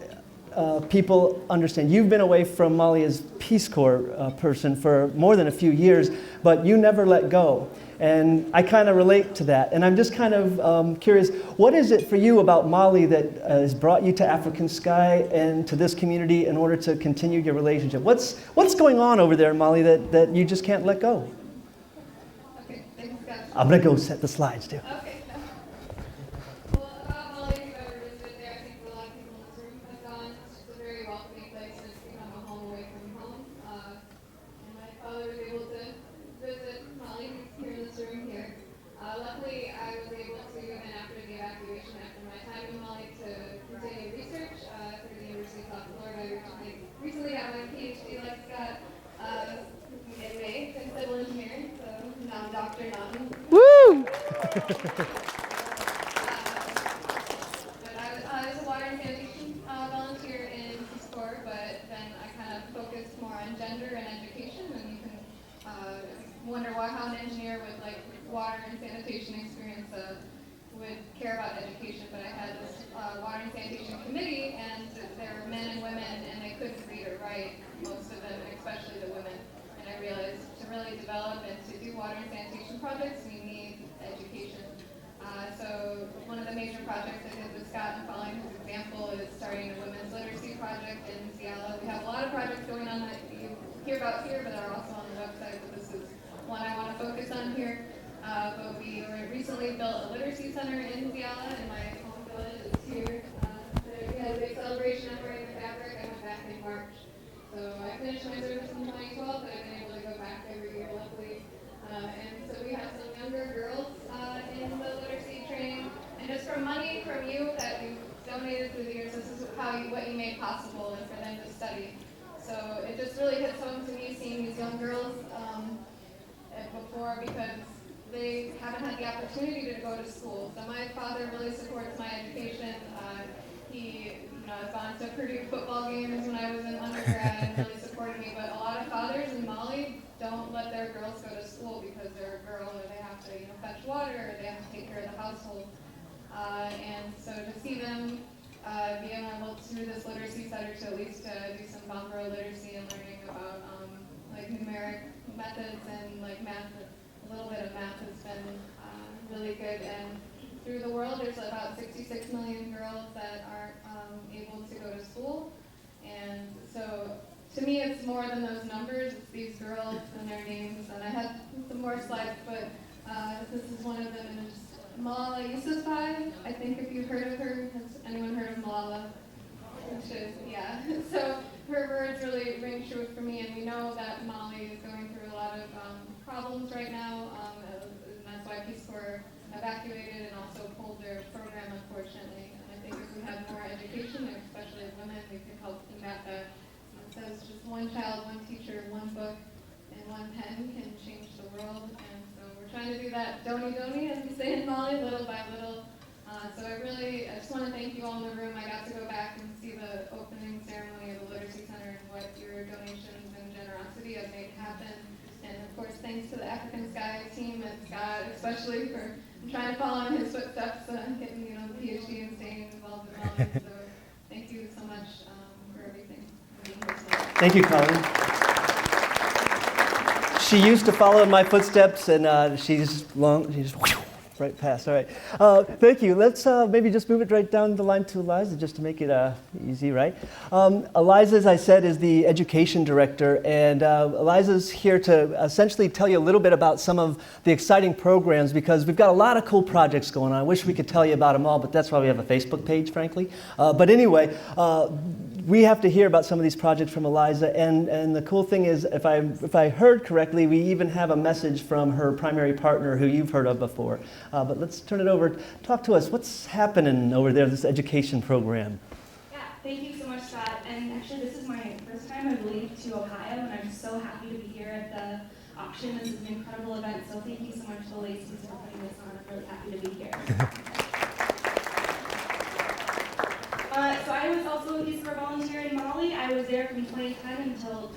people understand. You've been away from Mali as Peace Corps person for more than a few years, but you never let go. And I kind of relate to that. And I'm just kind of curious, what is it for you about Mali that has brought you to African Sky and to this community in order to continue your relationship? What's going on over there in Mali that you just can't let go? Okay, thanks, Scott. I'm going to go set the slides, too. Okay. Well, about Mali, if you've ever visited there, I think a lot of people in this room have gone. It's a very welcoming place, and it's become a home away from home. And my father was able to visit Mali here in this room here. Luckily, I was able to, even after the evacuation, after my time in Mali, to continue research through the University of South Florida. I recently got my PhD, like Scott, in May in civil engineering, so now I'm Dr. Naughton. Woo! But I was a water and sanitation volunteer in Peace Corps, but then I kind of focused more on gender and education, and you can wonder how an engineer with like water and sanitation experience would care about education. But I had this water and sanitation committee, and there were men and women, and they couldn't read or write, most of them, especially the women. And I realized to really develop and to do water and sanitation projects, we need education. So one of the major projects I did with Scott and following his example is starting a women's literacy project in Seattle. We have a lot of projects going on that you hear about here, but are also on the website. But this is one I want to focus on here. But we recently built a literacy center in Seattle, in my home village. It's here. We had a big celebration of wearing the fabric. I went back in March. So I finished my service in 2012, but I've been able to go back every year, luckily. And so we have some younger girls in the literacy training. And just from money from you that you donated through the years, this is what you made possible and for them to study. So it just really hits home to me seeing these young girls before, because they haven't had the opportunity to go to school. So my father really supports my education. he, has gone to Purdue football games when I was in undergrad and really supported me. But a lot of fathers in Mali don't let their girls go to school because they're a girl, or they have to, fetch water, or they have to take care of the household. And so to see them be able to do this literacy center to at least do some Bambara literacy and learning about like numeric methods and like math, a little bit of math has been really good. And through the world, there's about 66 million girls that aren't able to go to school. And so to me, it's more than those numbers. It's these girls and their names. And I have some more slides, but this is one of them. And it's Malala Yousafzai. I think if you've heard of her, has anyone heard of Malala? Which is, yeah. So her words really ring true for me. And we know that Mali is going through a lot of problems right now. And that's why Peace Corps evacuated and also pulled their program, unfortunately. And I think if we have more education, especially as women, we can help combat that. It says just one child, one teacher, one book, and one pen can change the world. And so we're trying to do that doni, as we say in Mali, little by little. So I just want to thank you all in the room. I got to go back and see the opening ceremony of the Literacy Center and what your donations and generosity have made happen. And of course, thanks to the African Sky team and Scott, especially for trying to follow in his footsteps, getting the PhD and staying involved in Mali. So thank you so much for everything. Thank you, Colin. She used to follow in my footsteps, and she's right past. All right. Thank you. Let's maybe just move it right down the line to Eliza, just to make it easy, right? Eliza, as I said, is the education director, and Eliza's here to essentially tell you a little bit about some of the exciting programs, because we've got a lot of cool projects going on. I wish we could tell you about them all, but that's why we have a Facebook page, frankly. But anyway, we have to hear about some of these projects from Eliza, and the cool thing is, if I heard correctly, we even have a message from her primary partner, who you've heard of before. But let's turn it over. Talk to us. What's happening over there, this education program? Yeah, thank you so much, Scott. And actually, this is my first time, I believe, to Ohio, and I'm just so happy to be here at the auction. This is an incredible event, so thank you so much to the Lacey's for putting this on. I'm really happy to be here. So I was also a Peace Corps volunteer in Mali. I was there from 2010 until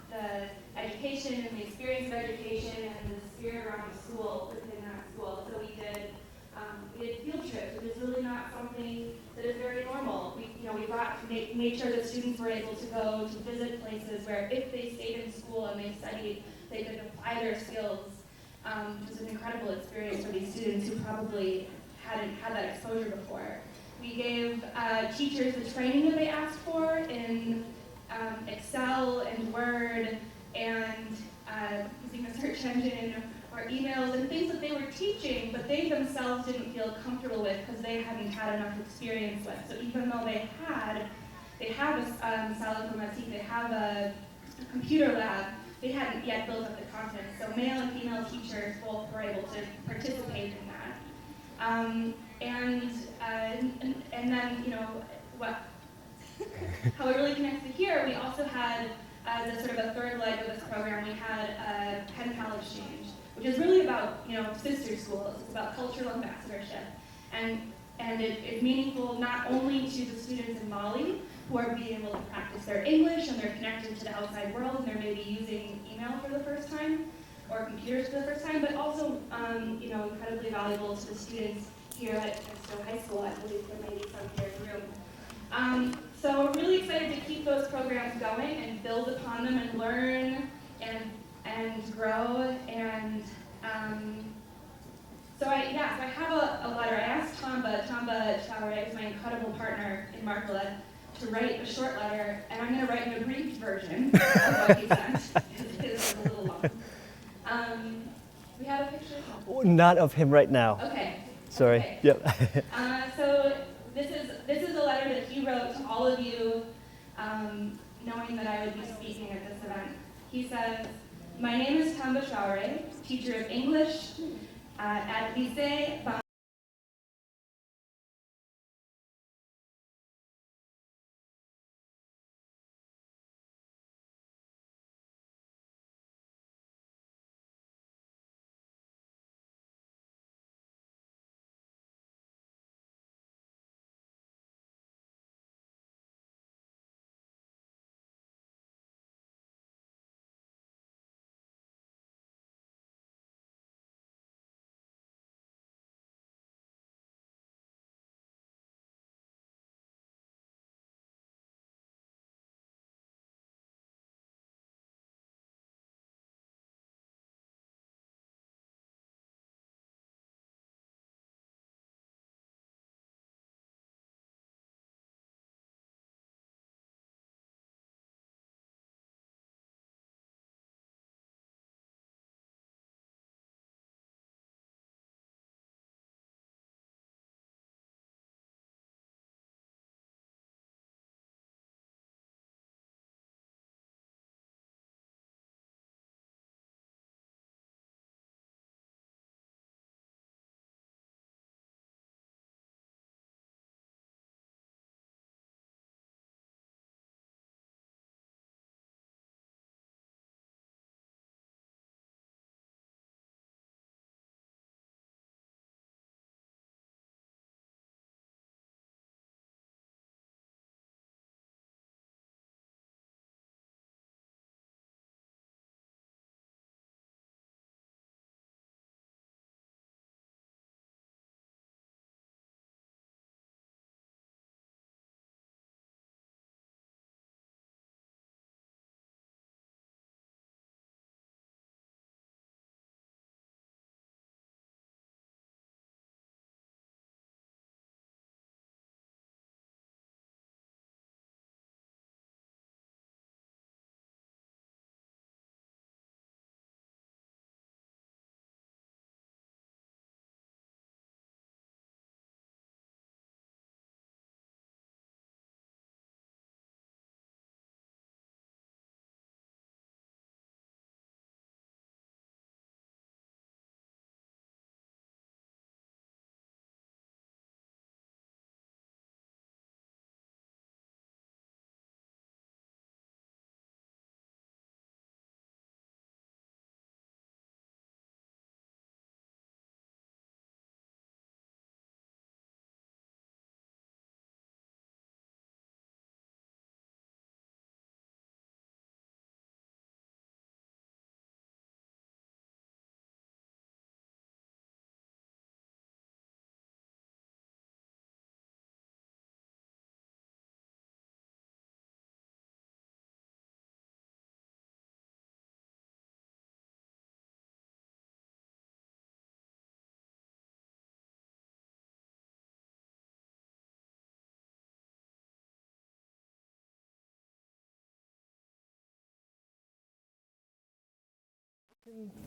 the education and the experience of education and the spirit around the school within that school. So we did field trips, which is really not something that is very normal. We made sure that students were able to go to visit places where if they stayed in school and they studied, they could apply their skills. It was an incredible experience for these students who probably hadn't had that exposure before. We gave teachers the training that they asked for in Excel and Word and using a search engine or emails and things that they were teaching, but they themselves didn't feel comfortable with because they hadn't had enough experience with. So even though they have a sala informatique, they have a computer lab, they hadn't yet built up the content. So male and female teachers both were able to participate in that. And then, how it really connects to here, we also had, as a sort of a third leg of this program, we had a pen pal exchange, which is really about, sister schools. It's about cultural ambassadorship. And it's meaningful not only to the students in Mali, who are being able to practice their English and they're connected to the outside world and they're maybe using email for the first time or computers for the first time, but also, incredibly valuable to the students here at Stowe High School. I believe there may be some here in the room. So we're really excited to keep those programs going and build upon them and learn and grow. And So I have a letter. I asked Tamba Chowre, who's my incredible partner in Marklet, to write a short letter, and I'm going to write an abridged version of what he sent, because his is a little long. We have a picture? Not of him right now. Okay. Sorry. Okay. Yep. So this is a letter that he wrote to all of you, knowing that I would be speaking at this event. He says, "My name is Tamba Chowre, teacher of English at Lycée Ban."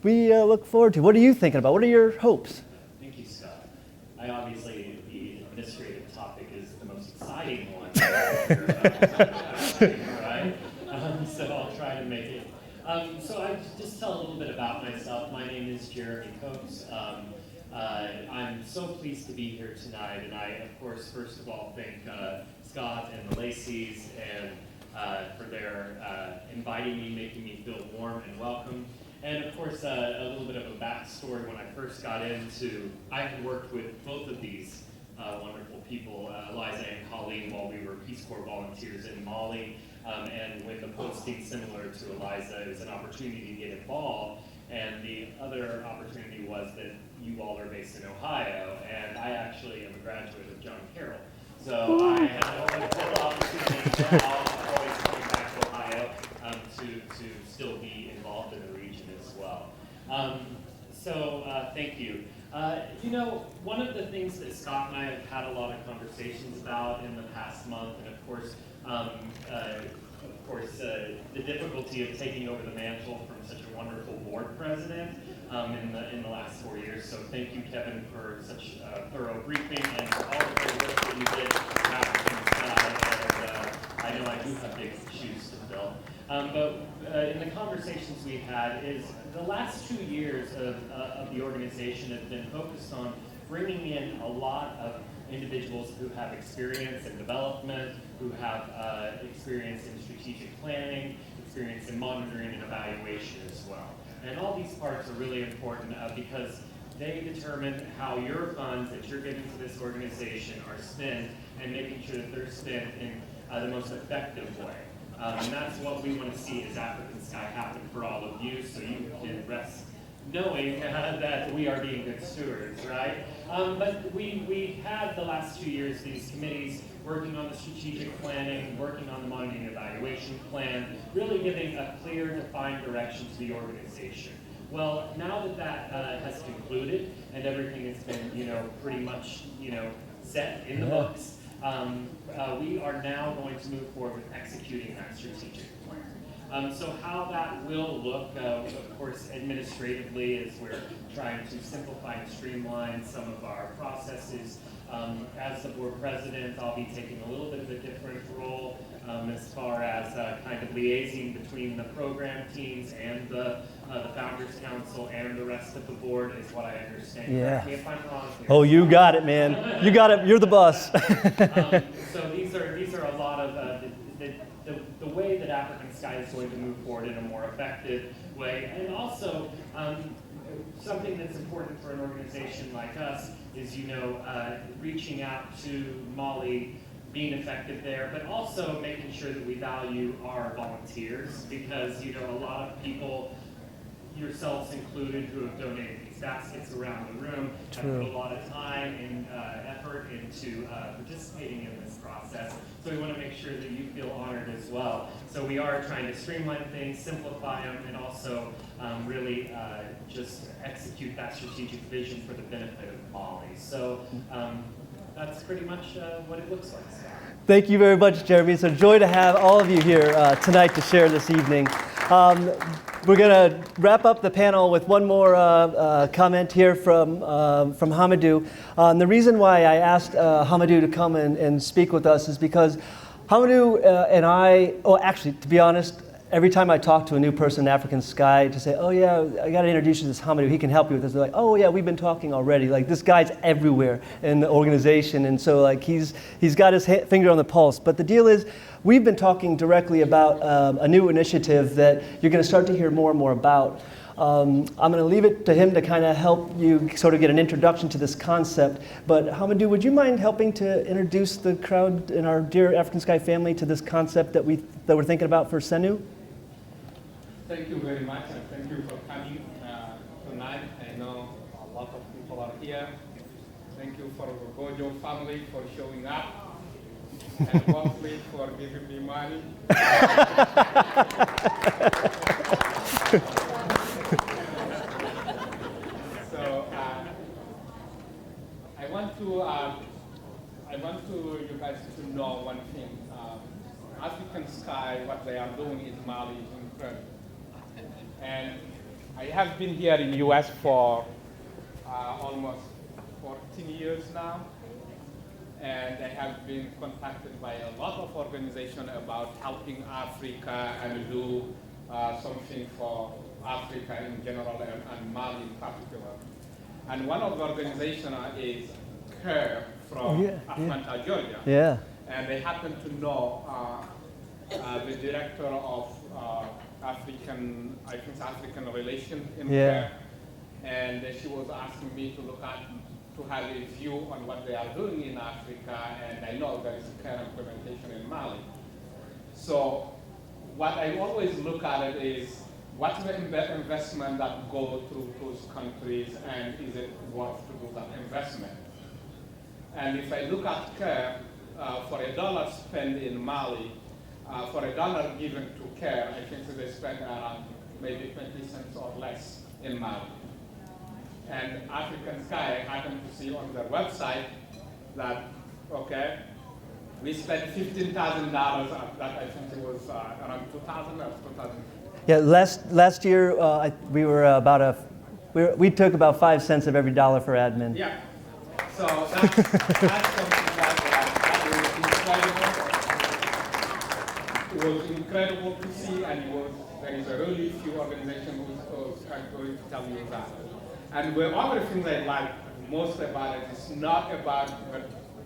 We look forward to. What are you thinking about? What are your hopes? Thank you, Scott. Obviously, the administrative topic is the most exciting one, right? So I'll try to make it. So I just tell a little bit about myself. My name is Jeremy Copes. I'm so pleased to be here tonight, and I, of course, first of all, thank Scott and the Lacey's and for their inviting me, making me feel warm and welcome. And of course, a little bit of a backstory. When I first got into, I had worked with both of these wonderful people, Eliza and Colleen, while we were Peace Corps volunteers in Mali. And with a posting similar to Eliza, it was an opportunity to get involved. And the other opportunity was that you all are based in Ohio, and I actually am a graduate of John Carroll. So I had a wonderful opportunity now, always coming back to Ohio, to still be involved in the region as well. So thank Thank you. You know, one of the things that Scott and I have had a lot of conversations about in the past month, and of course, the difficulty of taking over the mantle from such a wonderful board president in the last 4 years. So thank you, Kevin, for such a thorough briefing and all the great work that you did I know I do have big shoes to fill. In the conversations we've had, is the last 2 years of the organization have been focused on bringing in a lot of individuals who have experience in development, who have experience in strategic planning, experience in monitoring and evaluation as well. And all these parts are really important because they determine how your funds that you're giving to this organization are spent and making sure that they're spent in the most effective way. And that's what we want to see as African Sky happen for all of you, so you can rest knowing that we are being good stewards, right? But we had the last 2 years these committees working on the strategic planning, working on the monitoring and evaluation plan, really giving a clear, defined direction to the organization. Well, now that that has concluded and everything has been, pretty much, set in the books, we are now going to move forward with executing that strategic plan. So how that will look, of course, administratively, is we're trying to simplify and streamline some of our processes. As the board president, I'll be taking a little bit of a different role as far as kind of liaising between the program teams and the Founders Council and the rest of the board, is what I understand. Yeah. Correct me if I'm wrong here. Oh, you got it, man. You got it. You're the boss. So these are a lot of the way that African Sky is going to move forward in a more effective way, and also something that's important for an organization like us is reaching out to Mali, being effective there, but also making sure that we value our volunteers, because a lot of people, yourselves included, who have donated these baskets around the room, have put a lot of time and effort into participating in this process. So we want to make sure that you feel honored as well. So we are trying to streamline things, simplify them, and also really just execute that strategic vision for the benefit of Mali. So that's pretty much what it looks like. Thank you very much, Jeremy. It's a joy to have all of you here tonight to share this evening. We're going to wrap up the panel with one more comment here from Hamadou. The reason why I asked Hamadou to come and speak with us is because Hamadou and I, actually, to be honest, every time I talk to a new person in African Sky to say, oh yeah, I got to introduce you to this Hamadou, he can help you with this. They're like, oh yeah, we've been talking already. Like, this guy's everywhere in the organization, and so like he's got his finger on the pulse. But the deal is, we've been talking directly about a new initiative that you're going to start to hear more and more about. I'm going to leave it to him to kind of help you sort of get an introduction to this concept. But Hamadou, would you mind helping to introduce the crowd and our dear African Sky family to this concept that we're thinking about for Senu? Thank you very much, and thank you for coming tonight. I know a lot of people are here. Thank you for the Gojo family for showing up, and mostly for giving me money. So I want you guys to know one thing. African Sky, what they are doing in Mali is incredible. And I have been here in the U.S. for almost 14 years now, and I have been contacted by a lot of organizations about helping Africa and do something for Africa in general and Mali in particular. And one of the organizations is CARE from Atlanta, Georgia. Yeah. And they happen to know the director of African relations in CARE, and she was asking me to look at, to have a view on what they are doing in Africa, and I know there is a CARE implementation in Mali. So what I always look at it is, what's the investment that go through those countries, and is it worth to do that investment? And if I look at CARE, for $1 spent in Mali, for $1 given to CARE, I think they spend around maybe 20 cents or less in Mali. And African Sky, I happened to see on their website that, okay, we spent $15,000. That I think it was around 2000 or 2000. Yeah, last year we were we took about 5 cents of every dollar for admin. Yeah. So that's something that was incredible. It was incredible to see, and there is a really few organizations who are going to tell you that. And the other thing I like most about it is not about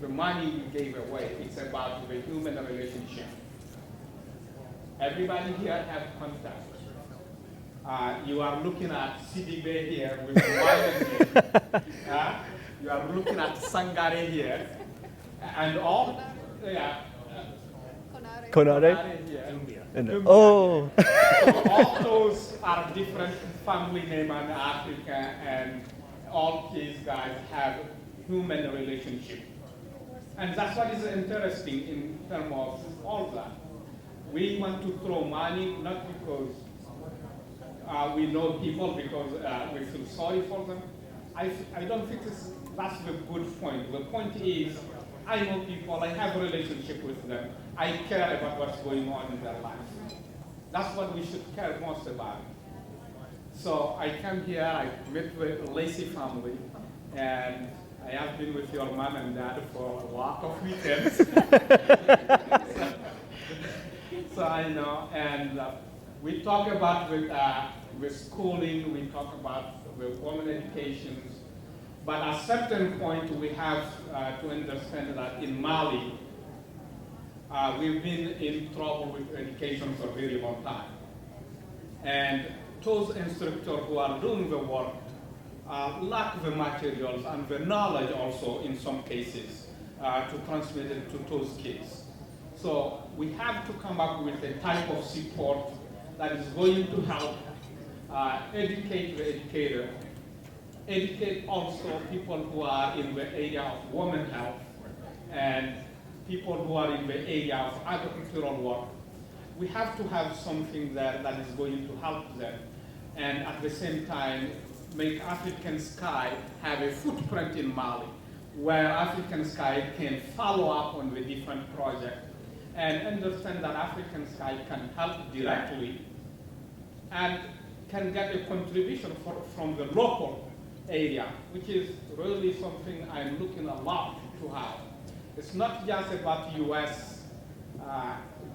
the money we gave away, it's about the human relationship. Everybody here has contact. You are looking at CDB here with the wild name. You are looking at Sangare here, and all, Konare here. Oh. So all those are different family names in Africa, and all these guys have human relationship. And that's what is interesting in terms of all that. We want to throw money, not because we know people, because we feel sorry for them. I don't think that's the good point. The point is, I know people, I have a relationship with them. I care about what's going on in their life. That's what we should care most about. So I came here, I met with the Lacey family, and I have been with your mom and dad for a lot of weekends. So I know, and we talk about with schooling, we talk about with women education, but at a certain point we have to understand that in Mali, we've been in trouble with education for a very long time. And those instructors who are doing the work lack the materials and the knowledge also in some cases to transmit it to those kids. So we have to come up with a type of support that is going to help educate the educator, educate also people who are in the area of women health and people who are in the area of agricultural work. We have to have something there that is going to help them, and at the same time make African Sky have a footprint in Mali, where African Sky can follow up on the different projects and understand that African Sky can help directly and can get a contribution from the local area, which is really something I'm looking a lot to have. It's not just about US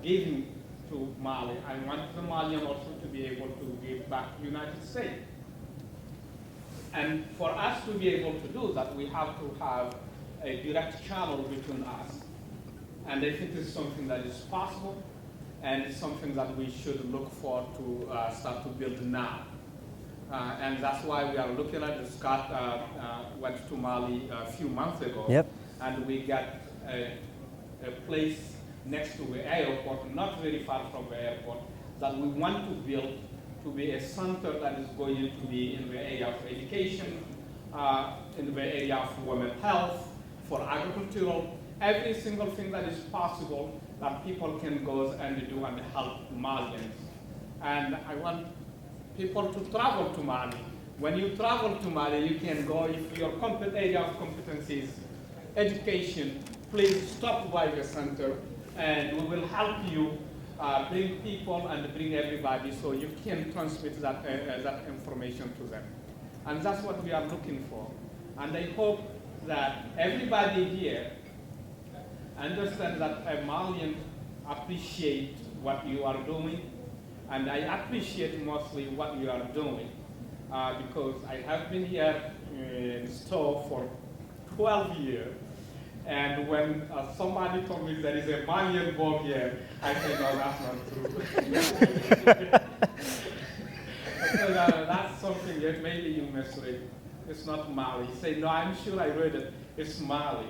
giving to Mali. I want the Malian also to be able to give back to the United States. And for us to be able to do that, we have to have a direct channel between us. And I think this is something that is possible, and it's something that we should look for to start to build now. And that's why we are looking at it. Scott went to Mali a few months ago, and we got a place next to the airport, not very far from the airport, that we want to build to be a center that is going to be in the area of education, in the area of women's health, for agricultural, every single thing that is possible that people can go and do and help Malians. And I want people to travel to Mali. When you travel to Mali, you can go, if your area of competencies, education, please stop by the center, and we will help you bring people and bring everybody so you can transmit that, that information to them. And that's what we are looking for. And I hope that everybody here understands that a Malian appreciate what you are doing, and I appreciate mostly what you are doing because I have been here in Stowe for 12 years. And when somebody told me there is a Malian born here, I said, no, that's not true. So, that's something that maybe you misread. It's not Mali. Say, no, I'm sure I read it. It's Mali.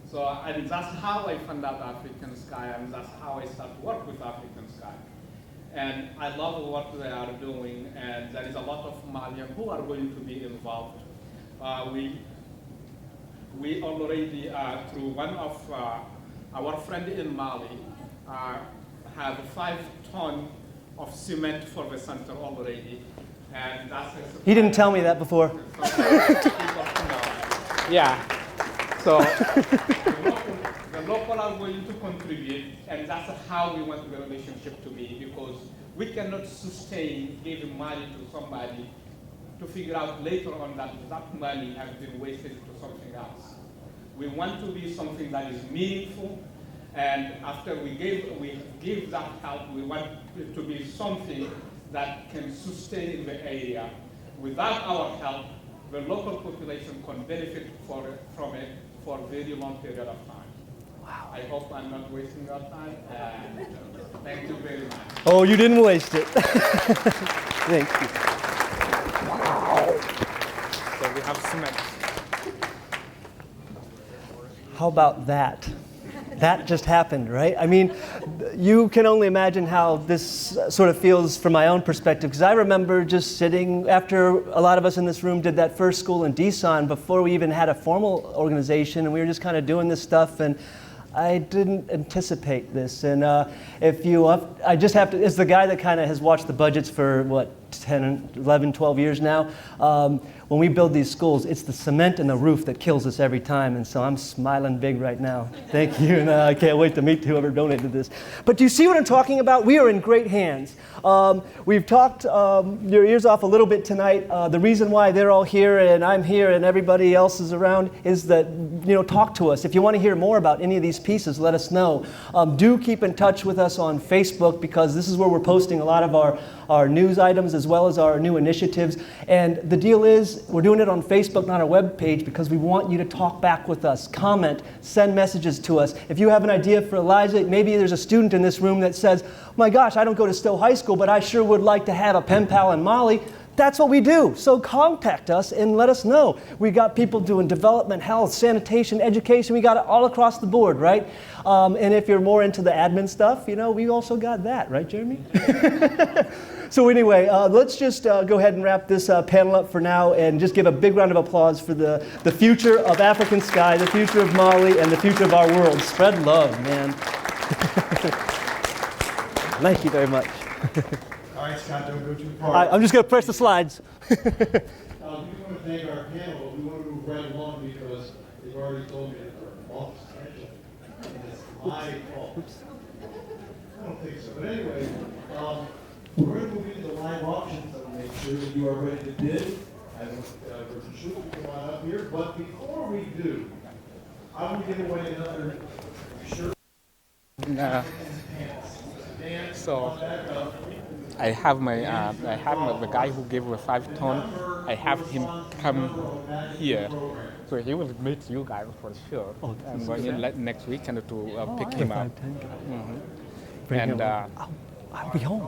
So, and that's how I found out African Sky, and that's how I started to work with African Sky. And I love what they are doing, and there is a lot of Malians who are going to be involved. We already, through one of our friends in Mali, have 5 tons of cement for the center already. And that's He didn't tell me that before. Yeah. So the local are willing to contribute, and that's how we want the relationship to be, because we cannot sustain giving money to somebody to figure out later on that that money has been wasted to something else. We want to be something that is meaningful, and after we give that help, we want it to be something that can sustain the area. Without our help, the local population can benefit from it for a very long period of time. Wow. I hope I'm not wasting your time, and thank you very much. Oh, you didn't waste it. Thank you. Wow. So we have cement. How about that? That just happened, right? I mean, you can only imagine how this sort of feels from my own perspective, because I remember just sitting after a lot of us in this room did that first school in Deson before we even had a formal organization, and we were just kind of doing this stuff, and I didn't anticipate this. And I just have to, as the guy that kind of has watched the budgets for, 10, 11, 12 years now, when we build these schools, it's the cement and the roof that kills us every time. And so I'm smiling big right now. Thank you. And I can't wait to meet whoever donated this. But do you see what I'm talking about? We are in great hands. We've talked your ears off a little bit tonight. The reason why they're all here and I'm here and everybody else is around is that, talk to us. If you want to hear more about any of these pieces, let us know. Do keep in touch with us on Facebook, because this is where we're posting a lot of our news items as well as our new initiatives. And the deal is, we're doing it on Facebook, not our web page, because we want you to talk back with us, comment, send messages to us. If you have an idea for Eliza, maybe there's a student in this room that says, my gosh, I don't go to Stowe High School, but I sure would like to have a pen pal in Mali. That's what we do. So contact us and let us know. We got people doing development, health, sanitation, education. We got it all across the board, right? And if you're more into the admin stuff, we also got that, right, Jeremy? So anyway, let's just go ahead and wrap this panel up for now and just give a big round of applause for the future of African Sky, the future of Mali, and the future of our world. Spread love, man. Thank you very much. All right, Scott, don't go too far. I'm just going to press the slides. We want to thank our panel, but we want to move right along because they've already told me that our fault. And it's my fault. I don't think so. But anyway, we're going to move into the live auctions and make sure that you are ready to bid. I want Richard Schultz to come on up here. But before we do, I want to give away another shirt. No. So I have the guy who gave the 5 ton. I have him come here, so he will meet you guys for sure. Oh, I'm going in next weekend to pick him up. Mm-hmm. And I'll be home.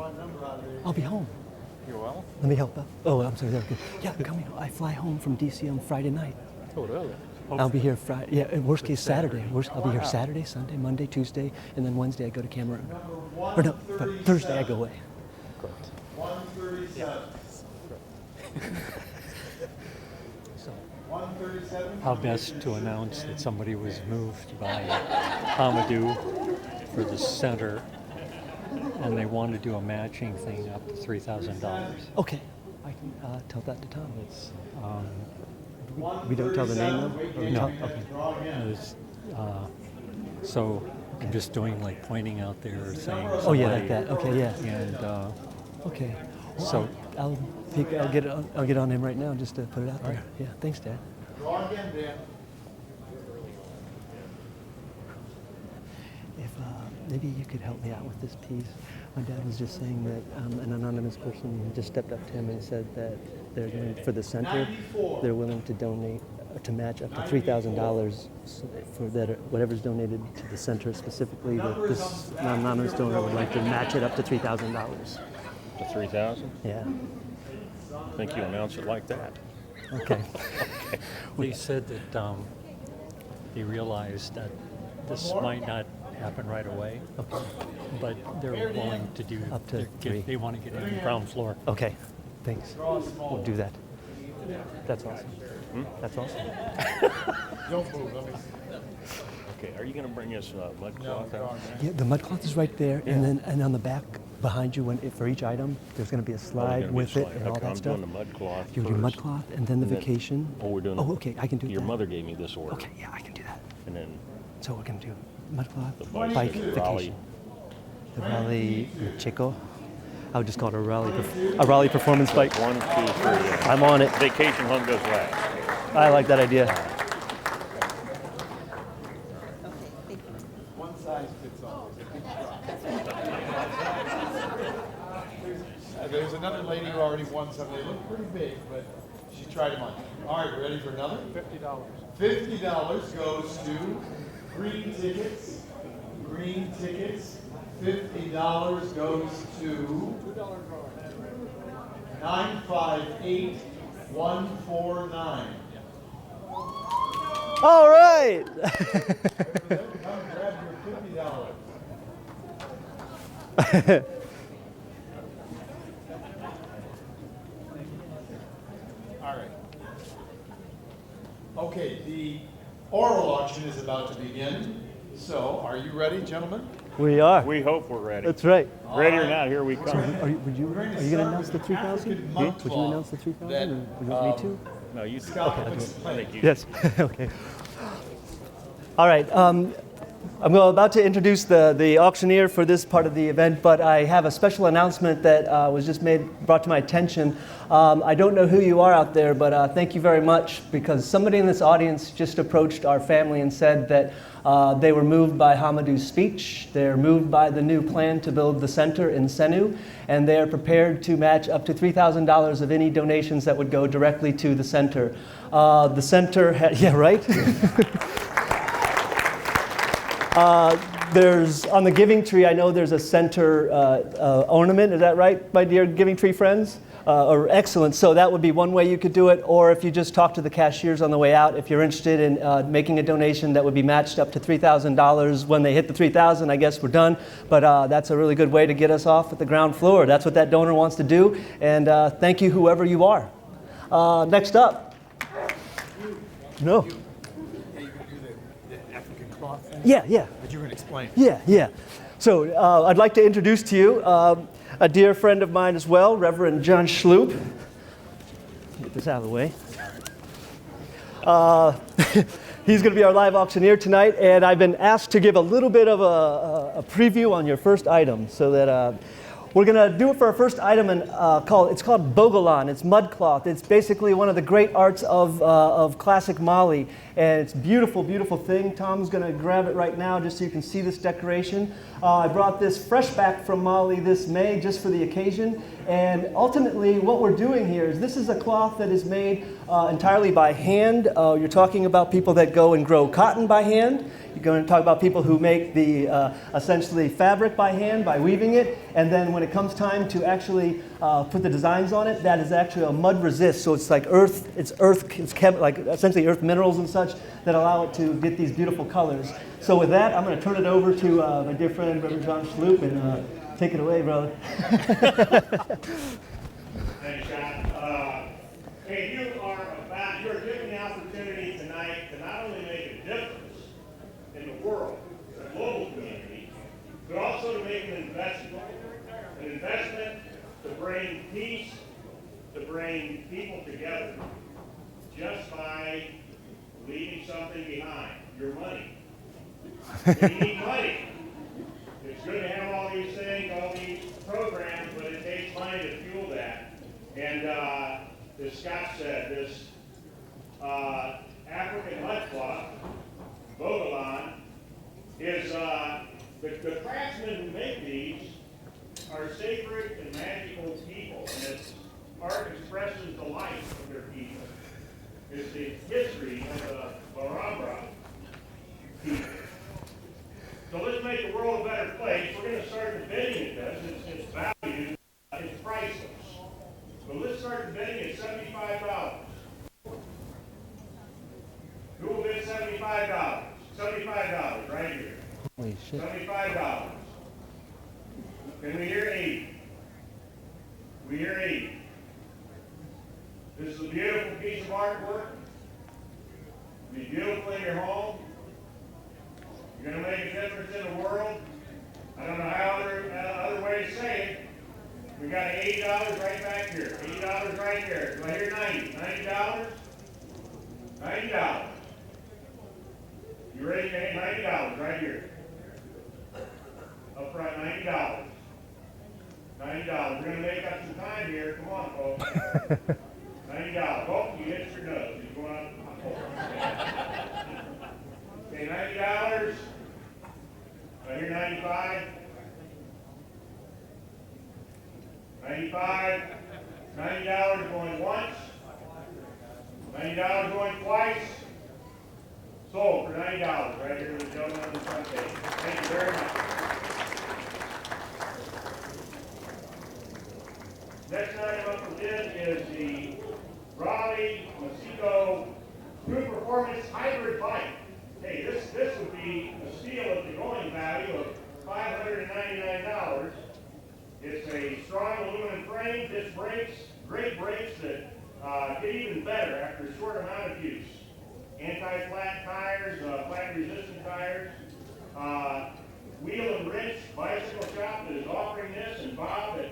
I'll be home. You will? Let me help out. Oh, I'm sorry. Yeah, I'm coming. I fly home from DC on Friday night. Oh, really? I'll be here Friday. Yeah, worst case Saturday. I'll be here Saturday, Sunday, Monday, Tuesday, and then Wednesday I go to Cameroon. Or no, Thursday I go away. Good. 137. So, 137. How best to announce that somebody was moved by Hamadou for the center, and they want to do a matching thing up to $3,000. Okay, I can tell that to Tom. We don't tell the name though? No. Okay. So I'm just doing pointing out there, saying. Oh yeah, like that. Okay, yeah. And okay. So I'll get on him right now just to put it out there. Yeah. Thanks, Dad. Draw again, Dan. If maybe you could help me out with this piece. My dad was just saying that an anonymous person just stepped up to him and said that they're going for the center. They're willing to donate to match up to $3,000 for that whatever's donated to the center specifically. That this anonymous donor would like to match it up to $3,000. To 3,000? Yeah. I think you announce it like that. Okay. Okay. They said that he realized that this might not happen right away, but they're willing to do up to three. They want to get in the ground floor. Okay, thanks. We'll do that. That's awesome. That's awesome. Don't move. Let me. Okay, are you going to bring us mud cloth out? Yeah, the mud cloth is right there, and then on the back behind you for each item, there's going to be a slide with it and all that I'm stuff. doing the mud cloth You do first. mud cloth and then the vacation. We're doing. Oh, okay, I can do Your that. mother gave me this order. Okay, yeah, I can do that. And then So we're going to do mud cloth, the bike, bicycle, Raleigh. vacation. The Raleigh Chico. I would just call it a Raleigh performance bike. 1, 2, 3. Yeah. I'm on it. Vacation home goes last. I like that idea. One size fits all. There's another lady who already won some. They look pretty big, but she tried them on. All right, ready for another? $50. $50 goes to green tickets. Green tickets. $50 goes to 958149. All right. Come grab your $50. All right. Okay, the oral auction is about to begin. So, are you ready, gentlemen? We are. We hope we're ready. That's right. Ready or not, here we come. Are you going to announce the 3,000? Would you announce the 3,000, or would you want me to? No, you do. Scott, Okay. explain. I think you Yes. Okay. All right. I'm about to introduce the auctioneer for this part of the event, but I have a special announcement that was just brought to my attention. I don't know who you are out there, but thank you very much, because somebody in this audience just approached our family and said that they were moved by Hamadou's speech, they're moved by the new plan to build the center in Senu, and they are prepared to match up to $3,000 of any donations that would go directly to the center. The center, yeah, right? There's, on the Giving Tree, I know there's a center ornament. Is that right, my dear Giving Tree friends? Excellent. So that would be one way you could do it. Or if you just talk to the cashiers on the way out, if you're interested in making a donation that would be matched up to $3,000. When they hit the $3,000, I guess we're done. But that's a really good way to get us off at the ground floor. That's what that donor wants to do. And thank you, whoever you are. Next up. No. Yeah. That you can explain. Yeah. So I'd like to introduce to you a dear friend of mine as well, Reverend John Schloop. Get this out of the way. He's going to be our live auctioneer tonight, and I've been asked to give a little bit of a preview on your first item, so that we're going to do it for our first item, and it's called Bogolan. It's mud cloth. It's basically one of the great arts of classic Mali, and it's beautiful, beautiful thing. Tom's going to grab it right now just so you can see this decoration. I brought this fresh back from Mali this May just for the occasion, and ultimately what we're doing here is this is a cloth that is made entirely by hand. You're talking about people that go and grow cotton by hand. You're going to talk about people who make the essentially fabric by hand, by weaving it, and then when it comes time to actually put the designs on it, that is actually a mud resist. So it's like earth, it's like essentially earth minerals and such that allow it to get these beautiful colors. So with that, I'm going to turn it over to my dear friend Reverend John Schloop, and take it away, brother. Thanks, John. Hey, you're given the opportunity tonight to not only make a difference in the world, the global community, but also to make an investment to bring peace, to bring people together, just by leaving something behind, your money. You need money. It's good to have all these things, all these programs, but it takes money to fuel that. And as Scott said, this African mud cloth, Bogolan, is the craftsmen who make these are sacred and magical people, and its art expresses the life of their people. It's the history of the Barabra people. So let's make the world a better place. We're going to start the bidding at this. Its value is priceless. But let's start the bidding at $75. Who will bid $75? $75 right here. Holy shit. $75. Can we hear 80? We hear 80. This is a beautiful piece of artwork. It'll be beautiful in your home. You're going to make a difference in the world. I don't know how other way to say it, We got $80 right back here. $80 right here. Do I hear 90? $90? $90. You ready to hit $90 right here? Up front, $90. $90. We're going to make up some time here. Come on, folks. $90. Oh, you hit your nose. You're going up. Okay, $90. Right here, 95. 95. $90 going once. $90 going twice. Sold for $90 right here to the gentleman on the front page. Thank you very much. Next item up for bid is the Raleigh Masico True Performance Hybrid Bike. Hey, this would be a steal at the going value of $599. It's a strong aluminum frame, disc brakes, great brakes that get even better after a short amount of use. Anti-flat tires, flat-resistant tires. Wheel and Wrench Bicycle Shop is offering this, and Bob at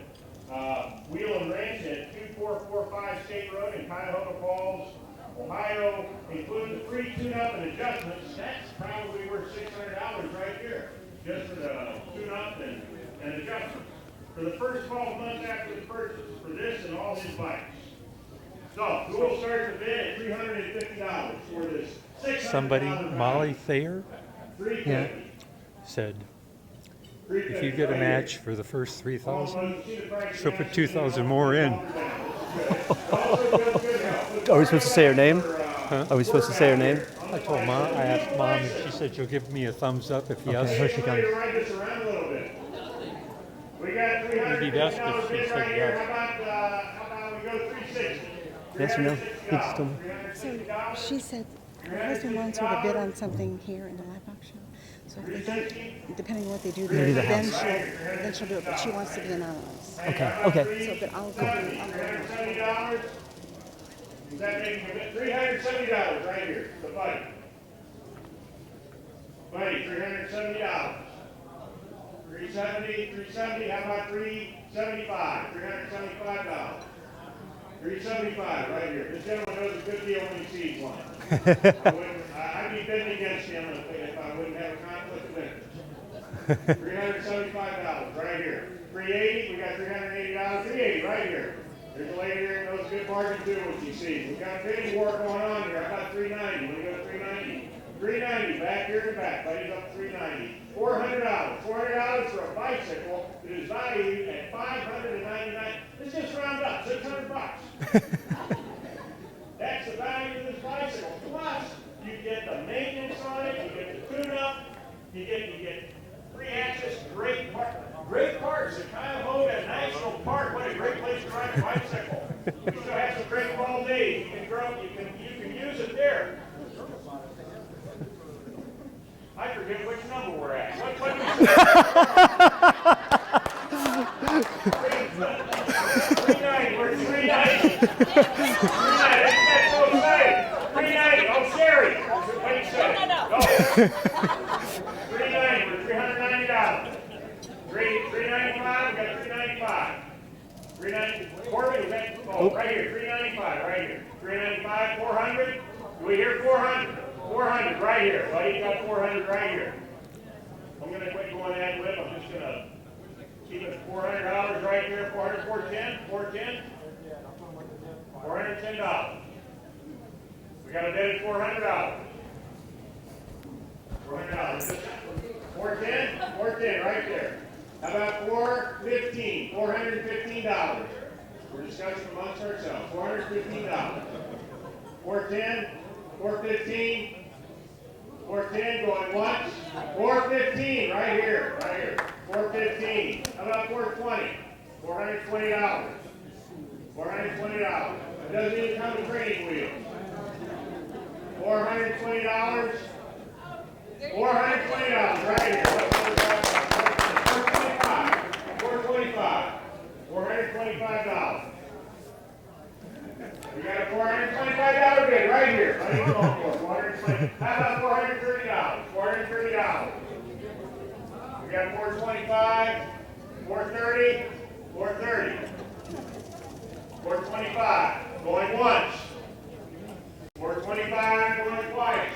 Wheel and Wrench at 2445 State Road in Cuyahoga Falls, Ohio, includes a free tune-up and adjustments. That's probably worth $600 right here, just for the tune-up and adjustments. For the first 12 months after the purchase, for this and all his bikes. So, who will start the bid at $350 for this $600? Somebody, Molly Thayer, Yeah. said, if you get a match for the first 3,000, she'll put 2,000 more in. Are we supposed to say her name? Huh? Are we supposed to say her name? I told Mom, I asked Mom, and she said she'll give me a thumbs up if yes. Okay, here she comes. We got Maybe that's $350 what she bid said, right here. yes. How about we go 360? Yes or no? He just told me. So she said her husband wants her to bid on something here in the live auction. So if they don't, depending on what they do Maybe there, the then house. she'll do it. But she wants to be anonymous. Okay. So, but I'll go. $370? Is that making a bid? $370 right here, the bike. Buddy, $370. 370, how about 375? $375. 375 right here. This gentleman knows a good deal when he sees one. I'd be bidding against him if I wouldn't have a conflict of interest. $375 right here. 380, we got $380. 380 right here. There's a lady here that knows good bargain too when she sees. We've got a bidding war going on here. How about 390? When we go 390. 390 back here in the back. Buddy's up 390. $400. $400 for a bicycle that is valued at $599. Let's just round up, $600. That's the value of this bicycle. Plus, you get the maintenance on it, you get the tune-up, you get free access to great parts at Cuyahoga National Park. What a great place to ride a bicycle. We still have some great fall days. You can use it there. I forget which number we're at. What do you say? 390. We're 390. 390. That's so exciting. 390. Oh, Sherry. What do you say? No. 390. We're $390. 395. We got 395. 390. Corbin, right here. 395. Right here. 395. 400. Do we hear 400? 400 right here. Well, you got 400 right here. I'm going to quit going ad lib. I'm just going to keep it at $400 right here. 400, 410, 410, $410. We got a bid at $400. $400. 410, 410 right there. How about 415? $415. We're discussing amongst ourselves. $415. 410. 415, 410 going once, 415 right here, 415. How about 420? $420. $420. It doesn't even come with training wheels. $420. $420 right here. 425. $425. We got a $425 bid right here. How about $430? $430. We got $425, $430, 430. 425. Going once. 425. Going twice.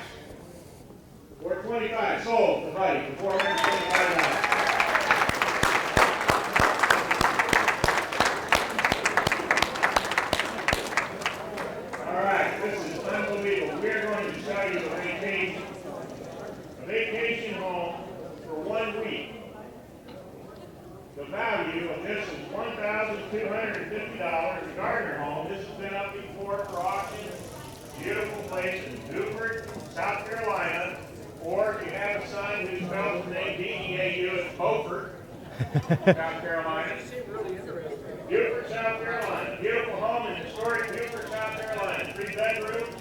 425. Sold to Buddy for $425. All right, this is unbelievable. We're going to show you a vacation home for 1 week. The value of this is $1,250. A Gardner home. This has been up before for auction. Beautiful place in Beaufort, South Carolina. Or if you have a son who spells his name D-E-A-U, it's Beaufort, South Carolina. Beaufort, South Carolina. Beautiful home in historic Beaufort, South Carolina. 3 bedrooms,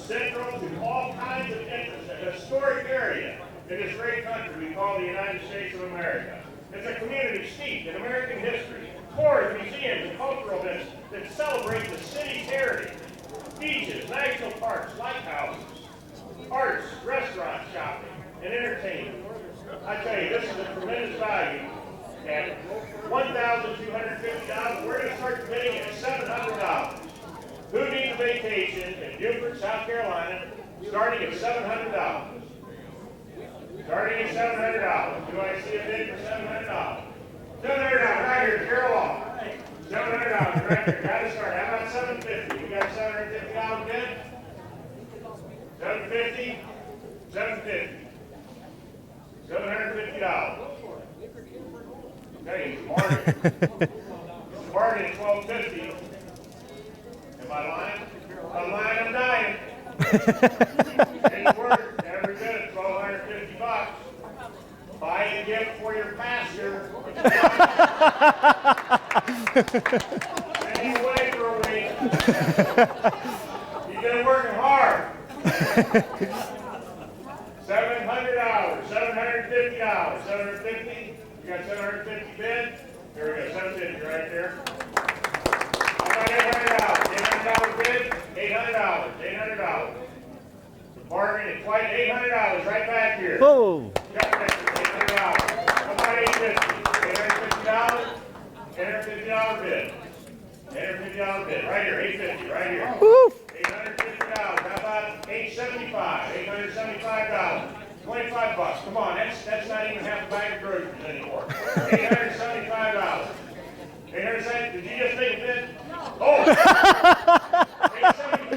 central to all kinds of interest. A historic area in this great country we call the United States of America. It's a community steeped in American history, tours, museums, and cultural events that celebrate the city's heritage. Beaches, national parks, lighthouses, arts, restaurants, shopping, and entertainment. I tell you, this is a tremendous value at $1,250. We're going to start bidding at $700. Who needs a vacation in Beaufort, South Carolina, starting at $700? Starting at $700. Do I see a bid for $700? $700 right here, Carol Law. $700 right here. Got to start. How about $750? We got $750 bid? $750? $750. $750. Okay, bargain. Bargain at $1,250. Am I lying? I'm lying, I'm dying. Didn't work. Every bit at $1,250. Buy a gift for your pastor. Send him away for a week. He's been working hard. $700, $750, $750. You got $750 bid? There we go, $750 right there. How about $800? $800 bid? $800, $800. Bargain at quite $800 right back here. Whoa! Got that for $800. How about $850? $850? $850 bid. $850 bid. Right here, $850, right here. Woo! $850. How about $875? $875. $25. Come on, that's not even half a bag of groceries anymore. $875. $875. Did you just make a bid? Oh! $875.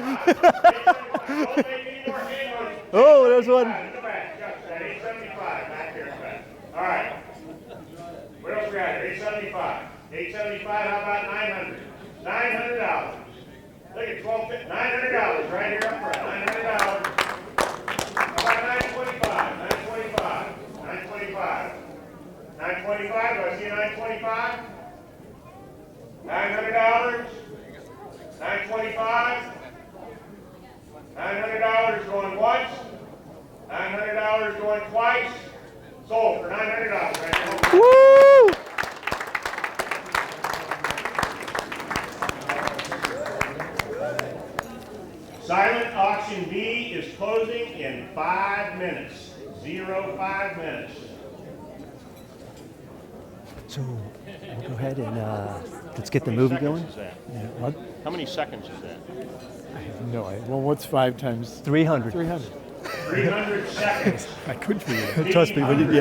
Don't make any more hand motions. Oh, there's one. In the back. Got that. $875. Back here in the back. All right. What else we got here? $875. $875. How about $900? $900. Look at $1,250. $900 right here up front. $900. How about $925? $925. $925. $925. Do I see $925? $900. $925. $900 going once. $900 going twice. Sold for $900 right now. Woo! Silent auction B is closing in 5 minutes. 5 minutes. So we'll go ahead and let's get the movie going. Is that? Yeah, what? How many seconds is that? I have no idea. Well, what's 5 times 300? 300. 300 seconds. I couldn't figure it. Trust me, when you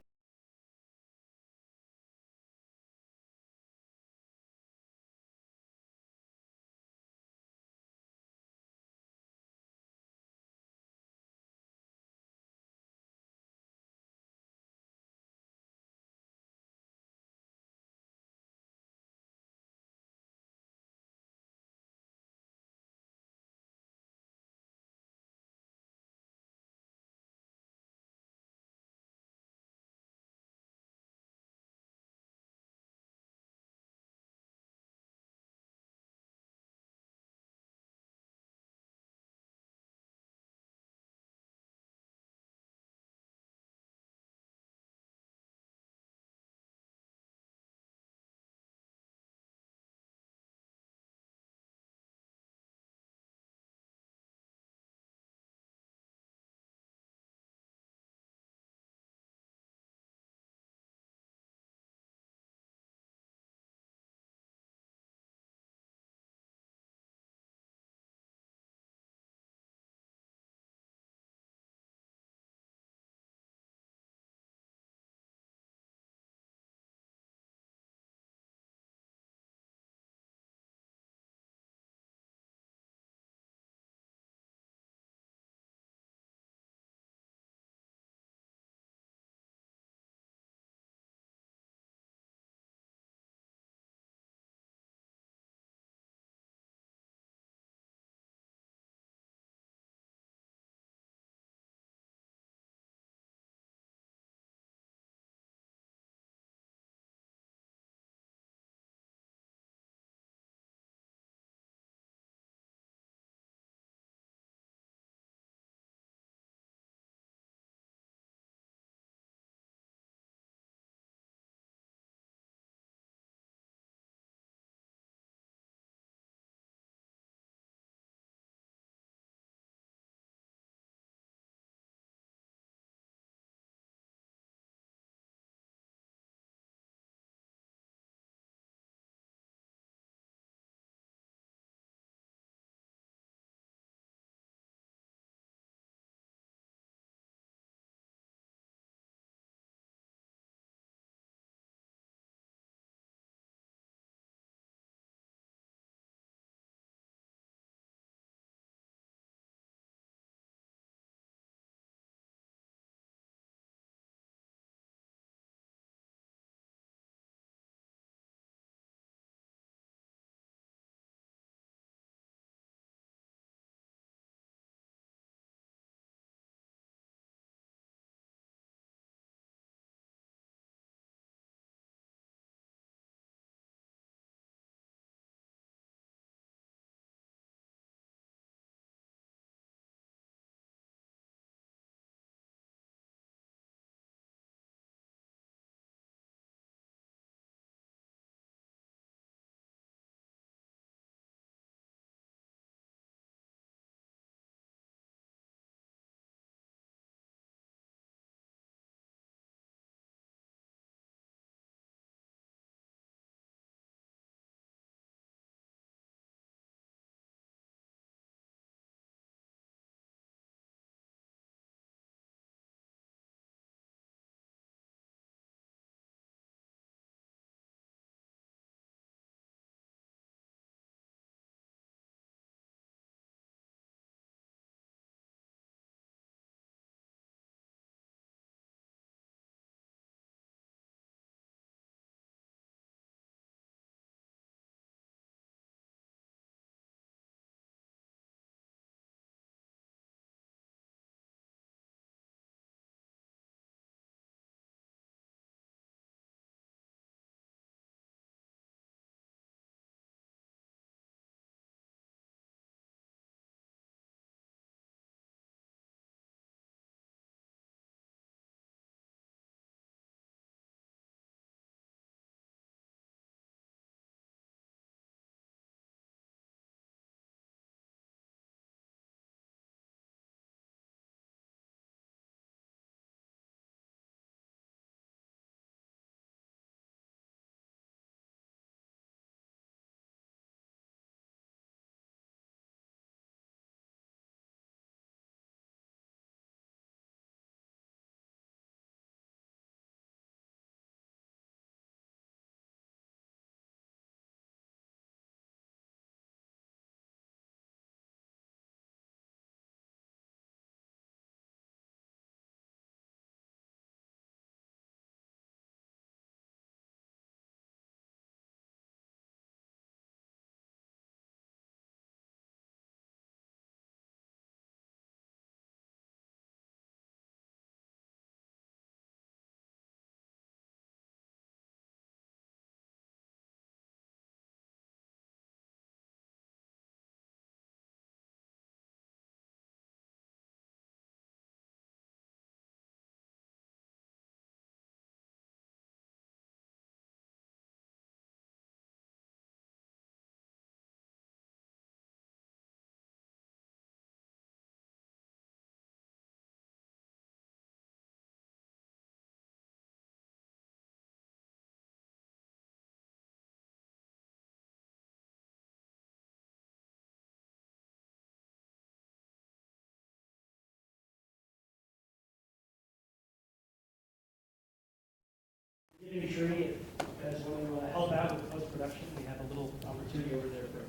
Giving Tree, if you guys want to help out with post-production, we have a little opportunity over there for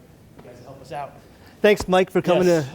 you guys to help us out. Thanks, Mike, for coming Yes. to